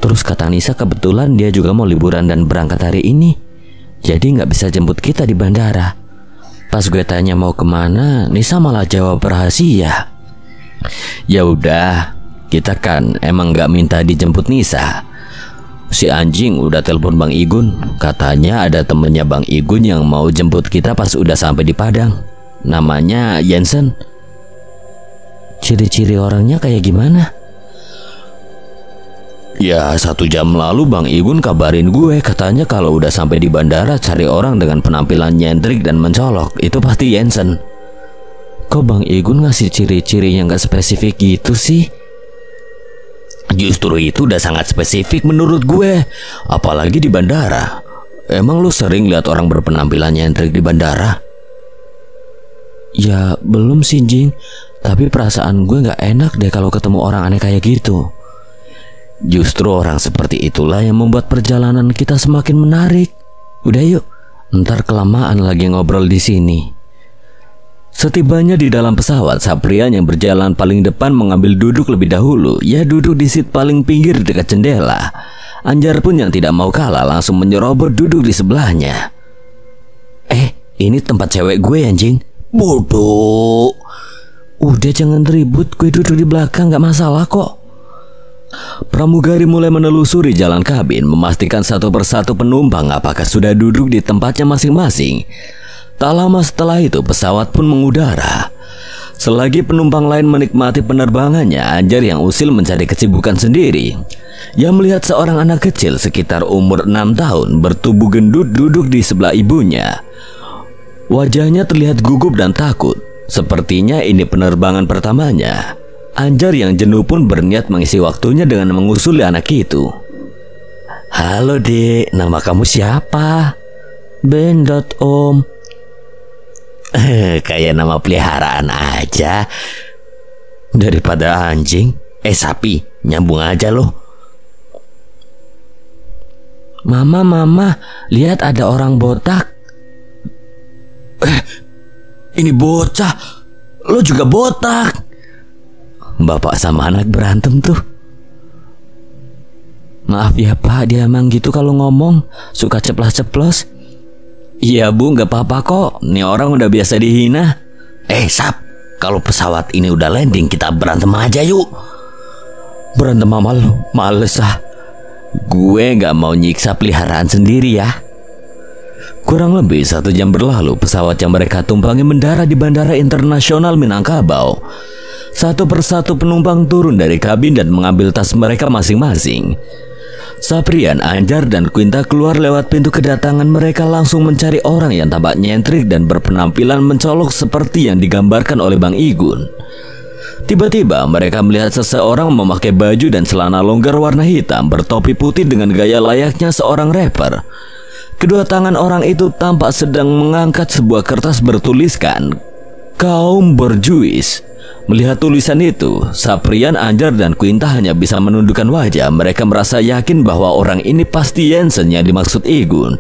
Terus kata Nisa kebetulan dia juga mau liburan dan berangkat hari ini. Jadi nggak bisa jemput kita di bandara. Pas gue tanya mau kemana, Nisa malah jawab rahasia. Ya udah, kita kan emang nggak minta dijemput Nisa. Si anjing udah telepon Bang Igun. Katanya ada temennya Bang Igun yang mau jemput kita pas udah sampai di Padang. Namanya Jensen. Ciri-ciri orangnya kayak gimana? Ya 1 jam lalu Bang Igun kabarin gue. Katanya kalau udah sampai di bandara cari orang dengan penampilan nyentrik dan mencolok. Itu pasti Jensen. Kok Bang Igun ngasih ciri-ciri yang gak spesifik gitu sih? Justru itu udah sangat spesifik menurut gue. Apalagi di bandara. Emang lu sering lihat orang berpenampilan nyentrik di bandara? Ya belum sih Jing. Tapi perasaan gue gak enak deh kalau ketemu orang aneh kayak gitu. Justru orang seperti itulah yang membuat perjalanan kita semakin menarik. Udah yuk, ntar kelamaan lagi ngobrol di sini. Setibanya di dalam pesawat, Saprian yang berjalan paling depan mengambil duduk lebih dahulu. Ia duduk di seat paling pinggir dekat jendela. Anjar pun yang tidak mau kalah langsung menyerobot duduk di sebelahnya. Ini tempat cewek gue anjing. Bodoh. Udah jangan ribut, gue duduk di belakang gak masalah kok. Pramugari mulai menelusuri jalan kabin, memastikan satu persatu penumpang apakah sudah duduk di tempatnya masing-masing. Tak lama setelah itu pesawat pun mengudara. Selagi penumpang lain menikmati penerbangannya, Anjar yang usil mencari kesibukan sendiri. Ia melihat seorang anak kecil sekitar umur 6 tahun bertubuh gendut duduk di sebelah ibunya. Wajahnya terlihat gugup dan takut. Sepertinya ini penerbangan pertamanya. Anjar yang jenuh pun berniat mengisi waktunya dengan mengusuli anak itu. Halo Dek, nama kamu siapa? Bendot Om. Kayak nama peliharaan aja. Daripada anjing. Sapi, nyambung aja loh. Mama, lihat ada orang botak. Ini bocah. Lo juga botak. Bapak sama anak berantem tuh. Maaf ya Pak, dia emang gitu kalau ngomong, suka ceplas-ceplos. Iya Bu, gak apa-apa kok. Nih orang udah biasa dihina. Sap, Kalau pesawat ini udah landing, kita berantem aja yuk. Berantem sama lu? Males ah. Gue gak mau nyiksa peliharaan sendiri ya. Kurang lebih 1 jam berlalu, pesawat yang mereka tumpangi mendarat di Bandara Internasional Minangkabau. Satu persatu penumpang turun dari kabin dan mengambil tas mereka masing-masing. Saprian, Anjar, dan Quinta keluar lewat pintu kedatangan mereka langsung mencari orang yang tampak nyentrik dan berpenampilan mencolok seperti yang digambarkan oleh Bang Igun. Tiba-tiba mereka melihat seseorang memakai baju dan celana longgar warna hitam bertopi putih dengan gaya layaknya seorang rapper. Kedua tangan orang itu tampak sedang mengangkat sebuah kertas bertuliskan "Kaum Berjuis". Melihat tulisan itu, Saprian, Anjar, dan Quinta hanya bisa menundukkan wajah. Mereka merasa yakin bahwa orang ini pasti Jensen yang dimaksud Igun.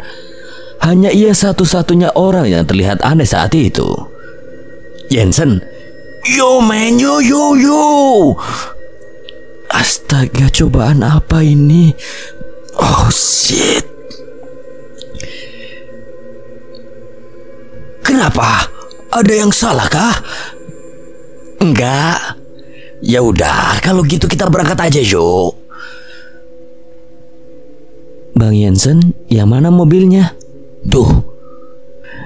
Hanya ia satu-satunya orang yang terlihat aneh saat itu. Jensen, yo man, yo. Astaga, cobaan apa ini? Oh shit. Kenapa? Ada yang salah kah? Enggak. Ya udah, kalau gitu kita berangkat aja, yuk. Bang Jensen, yang mana mobilnya? Duh.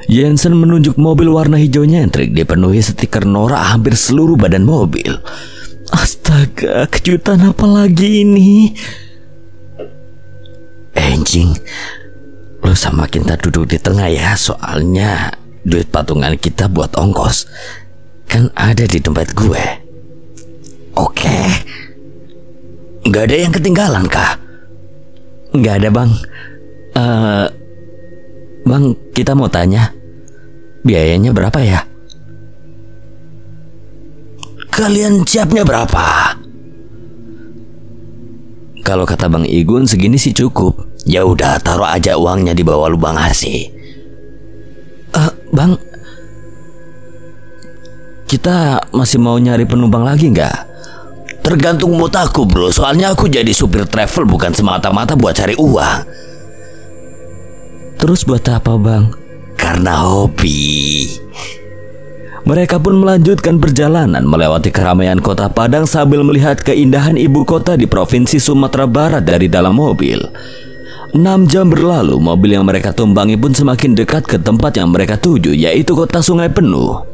Jensen menunjuk mobil warna hijau nyentrik dipenuhi stiker norak hampir seluruh badan mobil. Astaga, kejutan apa lagi ini? Anjing, lo sama kita duduk di tengah ya, soalnya duit patungan kita buat ongkos kan ada di dompet gue. Oke. Nggak ada yang ketinggalan kah? Nggak ada bang. Bang, kita mau tanya, biayanya berapa ya? Kalian siapnya berapa? Kalau kata Bang Igun segini sih cukup. Ya udah, taruh aja uangnya di bawah lubang AC. Bang, kita masih mau nyari penumpang lagi nggak? Tergantung mood aku bro, soalnya aku jadi supir travel bukan semata-mata buat cari uang. Terus buat apa bang? Karena hobi. Mereka pun melanjutkan perjalanan melewati keramaian kota Padang sambil melihat keindahan ibu kota di provinsi Sumatera Barat dari dalam mobil. 6 jam berlalu, mobil yang mereka tumpangi pun semakin dekat ke tempat yang mereka tuju, yaitu kota Sungai Penuh.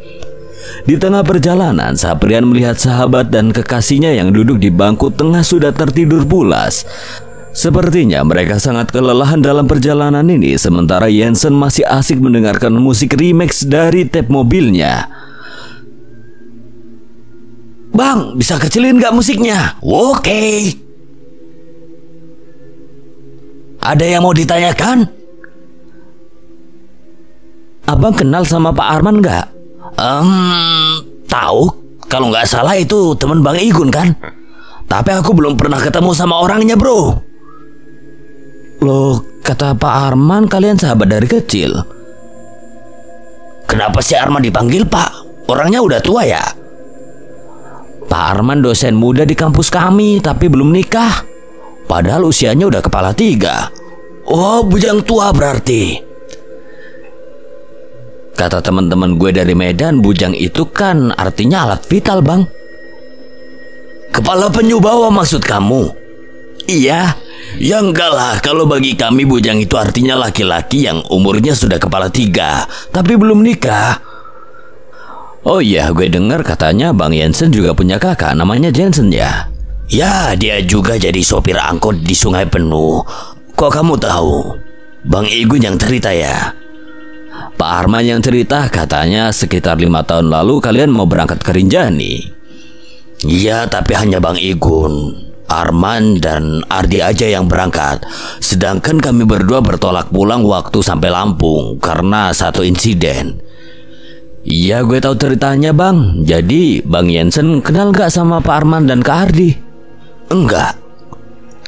Di tengah perjalanan, Saprian melihat sahabat dan kekasihnya yang duduk di bangku tengah sudah tertidur pulas. Sepertinya mereka sangat kelelahan dalam perjalanan ini, sementara Jensen masih asik mendengarkan musik remix dari tape mobilnya. Bang, bisa kecilin gak musiknya? Oke. Ada yang mau ditanyakan? Abang kenal sama Pak Arman gak? Tahu. Kalau nggak salah itu teman Bang Igun kan? Tapi aku belum pernah ketemu sama orangnya bro. Loh, kata Pak Arman kalian sahabat dari kecil. Kenapa si Arman dipanggil Pak? Orangnya udah tua ya? Pak Arman dosen muda di kampus kami, tapi belum nikah. Padahal usianya udah kepala 3. Oh, bujang tua berarti. Kata teman-teman gue dari Medan, bujang itu kan artinya alat vital bang. Kepala penyu bawah maksud kamu? Iya. Ya enggak lah, kalau bagi kami bujang itu artinya laki-laki yang umurnya sudah kepala 3 tapi belum nikah. Oh iya, gue dengar katanya Bang Jensen juga punya kakak namanya Jensen ya? Ya, dia juga jadi sopir angkot di Sungai Penuh. Kok kamu tahu? Bang Igun yang cerita ya? Pak Arman yang cerita katanya sekitar 5 tahun lalu kalian mau berangkat ke Rinjani. Iya, tapi hanya Bang Igun, Arman, dan Ardi aja yang berangkat. Sedangkan kami berdua bertolak pulang waktu sampai Lampung karena satu insiden. Iya, gue tahu ceritanya bang. Jadi Bang Jensen kenal gak sama Pak Arman dan Kak Ardi? Enggak.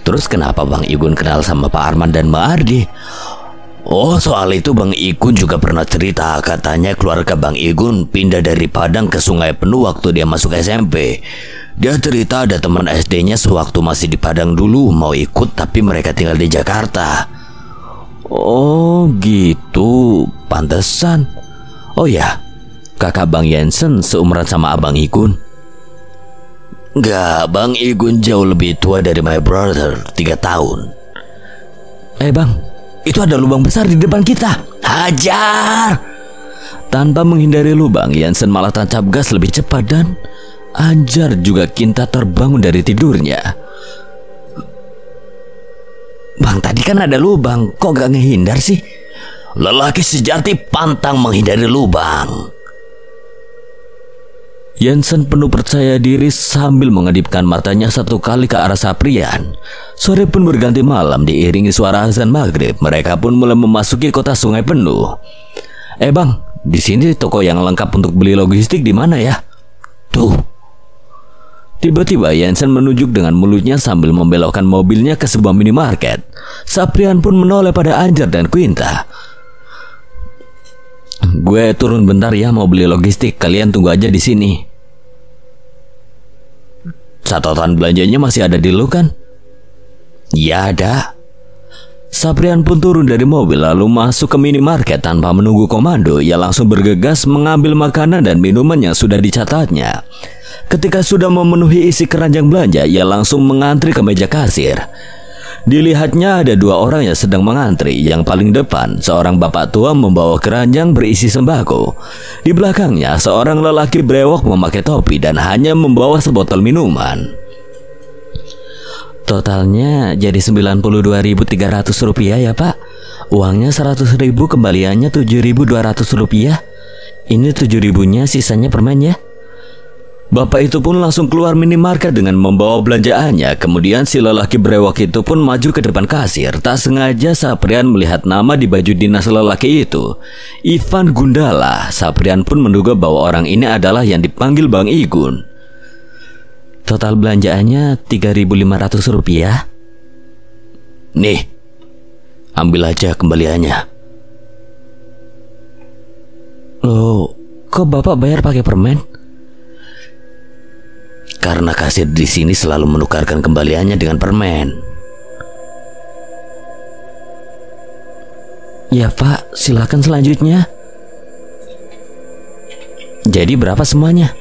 Terus kenapa Bang Igun kenal sama Pak Arman dan Mbak Ardi? Oh, soal itu Bang Igun juga pernah cerita. Katanya keluarga Bang Igun pindah dari Padang ke Sungai Penuh waktu dia masuk SMP. Dia cerita ada teman SD-nya sewaktu masih di Padang dulu mau ikut, tapi mereka tinggal di Jakarta. Oh gitu, pantesan. Oh ya, kakak Bang Jensen seumuran sama Abang Igun. Enggak, Bang Igun jauh lebih tua dari my brother 3 tahun. Bang, itu ada lubang besar di depan kita. Hajar! Tanpa menghindari lubang, Jensen malah tancap gas lebih cepat dan Anjar juga kinta terbangun dari tidurnya. Bang, tadi kan ada lubang, kok gak ngehindar sih? Lelaki sejati pantang menghindari lubang. Jensen penuh percaya diri sambil mengedipkan matanya satu kali ke arah Saprian. Sore pun berganti malam diiringi suara azan maghrib. Mereka pun mulai memasuki kota Sungai Penuh. Bang, di sini toko yang lengkap untuk beli logistik di mana ya? Tuh. Tiba-tiba Jensen menunjuk dengan mulutnya sambil membelokkan mobilnya ke sebuah minimarket. Saprian pun menoleh pada Anjar dan Quinta. Gue turun bentar ya, mau beli logistik. Kalian tunggu aja di sini. Catatan belanjanya masih ada di lu kan? Ya ada. Saprian pun turun dari mobil lalu masuk ke minimarket tanpa menunggu komando. Ia langsung bergegas mengambil makanan dan minuman yang sudah dicatatnya. Ketika sudah memenuhi isi keranjang belanja, ia langsung mengantri ke meja kasir. Dilihatnya ada 2 orang yang sedang mengantri. Yang paling depan, seorang bapak tua membawa keranjang berisi sembako. Di belakangnya, seorang lelaki brewok memakai topi dan hanya membawa sebotol minuman. Totalnya jadi 92.300 rupiah ya Pak. Uangnya 100.000, kembaliannya 7.200 rupiah. Ini 7.000-nya, sisanya permen ya. Bapak itu pun langsung keluar minimarket dengan membawa belanjaannya. Kemudian si lelaki brewok itu pun maju ke depan kasir. Tak sengaja Saprian melihat nama di baju dinas lelaki itu, Ivan Gundala. Saprian pun menduga bahwa orang ini adalah yang dipanggil Bang Igun. Total belanjaannya 3.500 rupiah. Nih, ambil aja kembaliannya. Loh, kok Bapak bayar pakai permen? Karena kasir di sini selalu menukarkan kembaliannya dengan permen. Ya Pak, silakan selanjutnya. Jadi berapa semuanya?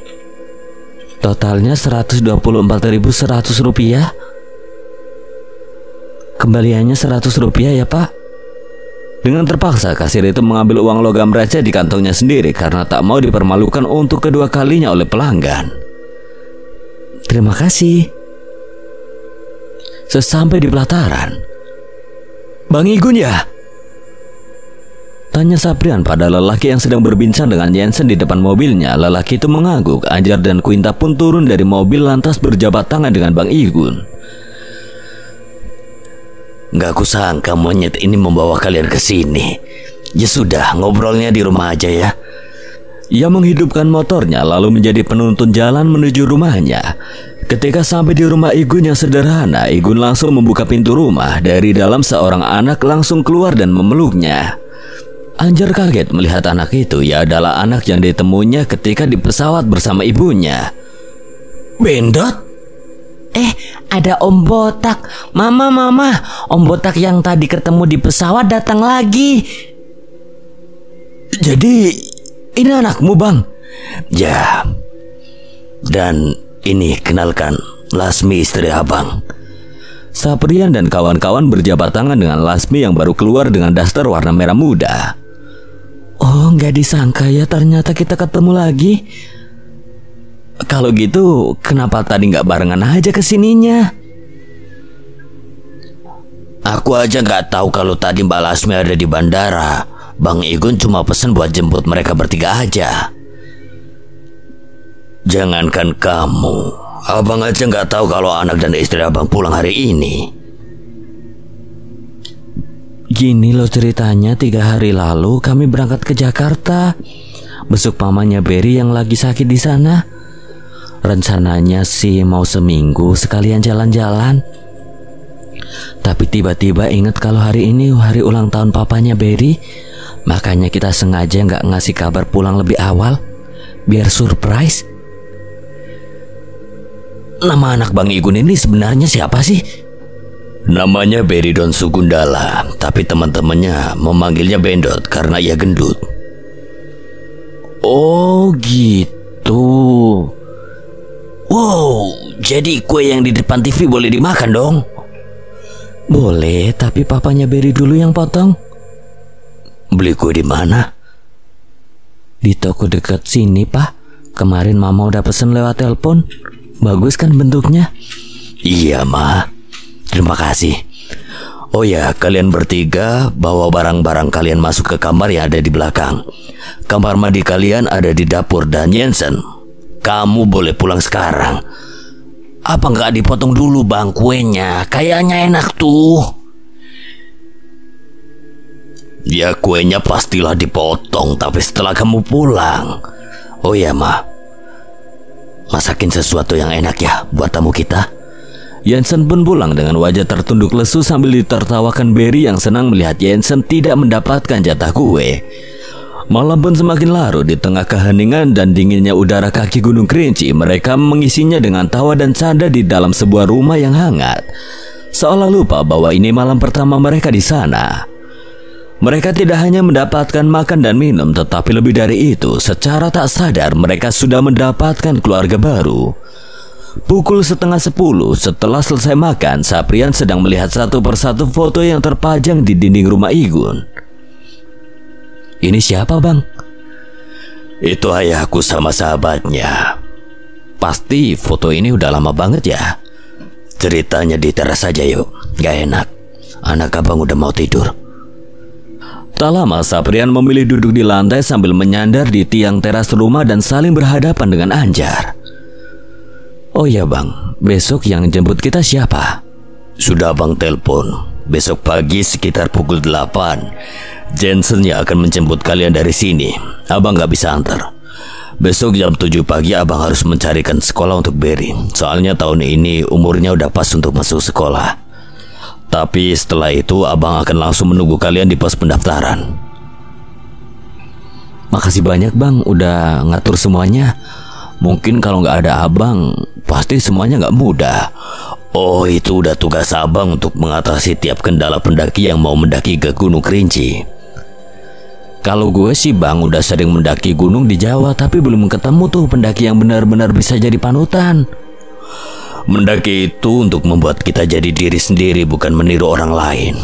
Totalnya 124.100 rupiah. Kembaliannya 100 rupiah ya Pak. Dengan terpaksa kasir itu mengambil uang logam receh di kantongnya sendiri karena tak mau dipermalukan untuk kedua kalinya oleh pelanggan. Terima kasih. Sesampai di pelataran, Bang Igun ya? Tanya Saprian pada lelaki yang sedang berbincang dengan Jensen di depan mobilnya. Lelaki itu mengangguk. Anjar dan Quinta pun turun dari mobil lantas berjabat tangan dengan Bang Igun. Gak kusangka monyet ini membawa kalian ke sini. Ya sudah, ngobrolnya di rumah aja ya. Ia menghidupkan motornya lalu menjadi penuntun jalan menuju rumahnya. Ketika sampai di rumah Igun yang sederhana, Igun langsung membuka pintu rumah. Dari dalam seorang anak langsung keluar dan memeluknya. Anjar kaget melihat anak itu. Ia adalah anak yang ditemuinya ketika di pesawat bersama ibunya. Bendot? Ada Om Botak. Mama, Om Botak yang tadi ketemu di pesawat datang lagi. Jadi ini anakmu, Bang? Ya. Dan ini kenalkan, Lasmi istri abang. Saprian dan kawan-kawan berjabat tangan dengan Lasmi yang baru keluar dengan daster warna merah muda. Oh, nggak disangka ya ternyata kita ketemu lagi. Kalau gitu, kenapa tadi nggak barengan aja kesininya? Aku aja nggak tahu kalau tadi Mbak Lasmi ada di bandara. Bang Igun cuma pesen buat jemput mereka bertiga aja. Jangankan kamu, abang aja nggak tahu kalau anak dan istri abang pulang hari ini. Gini loh ceritanya, 3 hari lalu kami berangkat ke Jakarta, besuk mamanya Berry yang lagi sakit di sana. Rencananya sih mau seminggu sekalian jalan-jalan. Tapi tiba-tiba ingat kalau hari ini hari ulang tahun papanya Berry. Makanya kita sengaja nggak ngasih kabar pulang lebih awal, biar surprise. Nama anak Bang Igun ini sebenarnya siapa sih? Namanya Berry Don Sugundala, tapi teman-temannya memanggilnya Bendot karena ia gendut. Oh gitu. Wow, jadi kue yang di depan TV boleh dimakan dong? Boleh, tapi papanya Berry dulu yang potong. Beli kue di mana? Di toko dekat sini, Pak. Kemarin Mama udah pesen lewat telepon. Bagus kan bentuknya? Iya, Ma. Terima kasih. Oh ya, kalian bertiga bawa barang-barang kalian masuk ke kamar yang ada di belakang. Kamar mandi kalian ada di dapur dan Jensen, kamu boleh pulang sekarang. Apa nggak dipotong dulu bang kuenya? Kayaknya enak tuh. Ya kuenya pastilah dipotong, tapi setelah kamu pulang. Oh ya Ma, masakin sesuatu yang enak ya buat tamu kita. Jensen pun pulang dengan wajah tertunduk lesu sambil ditertawakan Berry yang senang melihat Jensen tidak mendapatkan jatah kue. Malam pun semakin larut. Di tengah keheningan dan dinginnya udara kaki Gunung Kerinci, mereka mengisinya dengan tawa dan canda di dalam sebuah rumah yang hangat. Seolah lupa bahwa ini malam pertama mereka di sana. Mereka tidak hanya mendapatkan makan dan minum, tetapi lebih dari itu, secara tak sadar mereka sudah mendapatkan keluarga baru. Pukul 9:30 setelah selesai makan, Saprian sedang melihat satu persatu foto yang terpajang di dinding rumah Igun. Ini siapa bang? Itu ayahku sama sahabatnya. Pasti foto ini udah lama banget ya. Ceritanya di teras saja yuk. Gak enak, anak abang udah mau tidur. Tak lama Saprian memilih duduk di lantai sambil menyandar di tiang teras rumah dan saling berhadapan dengan Anjar. Oh ya bang, besok yang jemput kita siapa? Sudah abang telepon. Besok pagi sekitar pukul 8 Jensen yang akan menjemput kalian dari sini. Abang gak bisa antar. Besok jam 7 pagi abang harus mencarikan sekolah untuk Berry. Soalnya tahun ini umurnya udah pas untuk masuk sekolah. Tapi setelah itu abang akan langsung menunggu kalian di pos pendaftaran. Makasih banyak bang udah ngatur semuanya. Mungkin kalau nggak ada abang pasti semuanya nggak mudah. Oh, itu udah tugas abang untuk mengatasi tiap kendala pendaki yang mau mendaki ke Gunung Kerinci. Kalau gue sih bang udah sering mendaki gunung di Jawa, tapi belum ketemu tuh pendaki yang benar-benar bisa jadi panutan. Mendaki itu untuk membuat kita jadi diri sendiri, bukan meniru orang lain.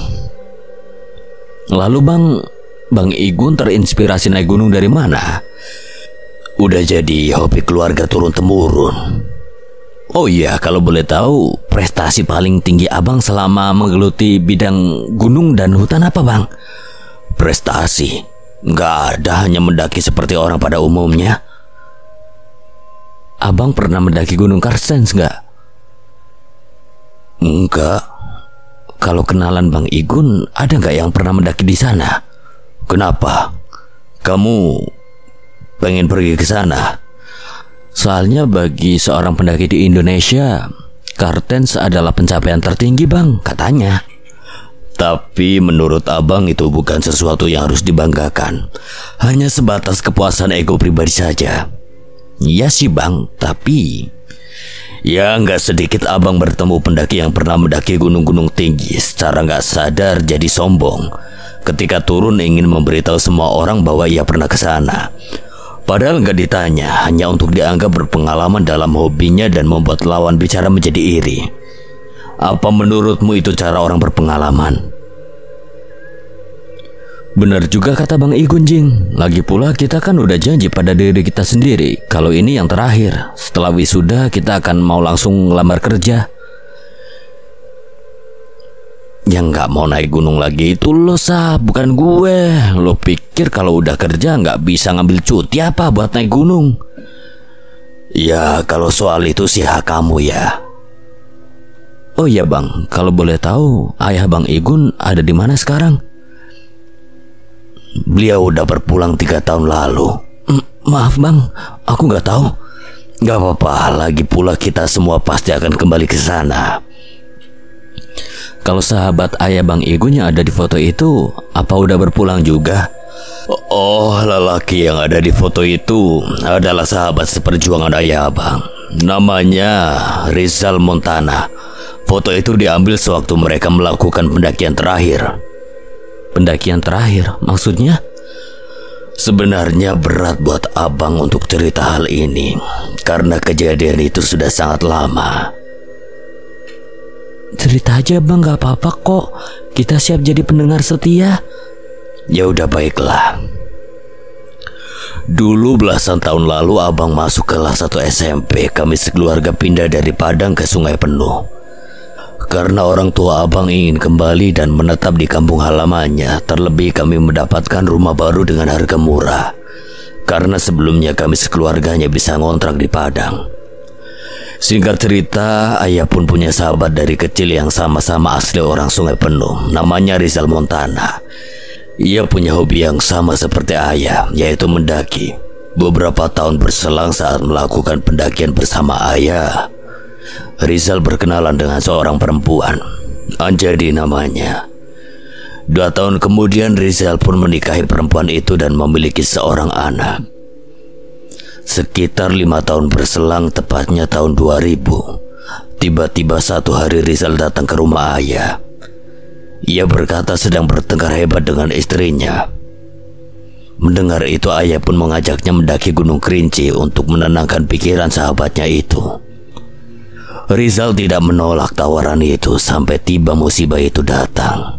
Lalu Bang Igun terinspirasi naik gunung dari mana? Udah jadi hobi keluarga turun-temurun. Oh iya, kalau boleh tahu, prestasi paling tinggi abang selama menggeluti bidang gunung dan hutan apa bang? Prestasi? Nggak ada, hanya mendaki seperti orang pada umumnya. Abang pernah mendaki Gunung Karstens nggak? Enggak. Kalau kenalan Bang Igun, ada nggak yang pernah mendaki di sana? Kenapa? Kamu pengen pergi ke sana? Soalnya bagi seorang pendaki di Indonesia, Karstens adalah pencapaian tertinggi bang, katanya. Tapi menurut abang itu bukan sesuatu yang harus dibanggakan. Hanya sebatas kepuasan ego pribadi saja. Iya sih bang, tapi ya nggak sedikit abang bertemu pendaki yang pernah mendaki gunung-gunung tinggi secara nggak sadar jadi sombong. Ketika turun ingin memberitahu semua orang bahwa ia pernah ke sana. Padahal nggak ditanya, hanya untuk dianggap berpengalaman dalam hobinya dan membuat lawan bicara menjadi iri. Apa menurutmu itu cara orang berpengalaman? Benar juga kata Bang Igun Jing. Lagi pula kita kan udah janji pada diri kita sendiri kalau ini yang terakhir. Setelah wisuda kita akan mau langsung ngelamar kerja. Yang nggak mau naik gunung lagi itu lo Sah, bukan gue. Lo pikir kalau udah kerja nggak bisa ngambil cuti apa buat naik gunung? Ya kalau soal itu sih hak kamu ya. Oh iya bang, kalau boleh tahu ayah Bang Igun ada di mana sekarang? Beliau udah berpulang 3 tahun lalu. Maaf bang, aku nggak tahu. Gak apa-apa, lagi pula kita semua pasti akan kembali ke sana. Kalau sahabat ayah Bang Igun yang ada di foto itu, apa udah berpulang juga? Oh, lelaki yang ada di foto itu adalah sahabat seperjuangan ayah abang. Namanya Rizal Montana. Foto itu diambil sewaktu mereka melakukan pendakian terakhir. Pendakian terakhir? Maksudnya? Sebenarnya berat buat abang untuk cerita hal ini, karena kejadian itu sudah sangat lama. Cerita aja bang, gak apa-apa kok. Kita siap jadi pendengar setia. Ya udah baiklah. Dulu belasan tahun lalu abang masuk kelas 1 SMP. Kami sekeluarga pindah dari Padang ke Sungai Penuh. Karena orang tua abang ingin kembali dan menetap di kampung halamannya. Terlebih kami mendapatkan rumah baru dengan harga murah, karena sebelumnya kami sekeluarganya bisa ngontrak di Padang. Singkat cerita, ayah pun punya sahabat dari kecil yang sama-sama asli orang Sungai Penuh. Namanya Rizal Montana. Ia punya hobi yang sama seperti ayah, yaitu mendaki. Beberapa tahun berselang saat melakukan pendakian bersama ayah, Rizal berkenalan dengan seorang perempuan, Anjadi namanya. 2 tahun kemudian Rizal pun menikahi perempuan itu dan memiliki seorang anak. Sekitar 5 tahun berselang, tepatnya tahun 2000, tiba-tiba satu hari Rizal datang ke rumah ayah. Ia berkata sedang bertengkar hebat dengan istrinya. Mendengar itu, ayah pun mengajaknya mendaki Gunung Kerinci untuk menenangkan pikiran sahabatnya itu. Rizal tidak menolak tawaran itu sampai tiba musibah itu datang.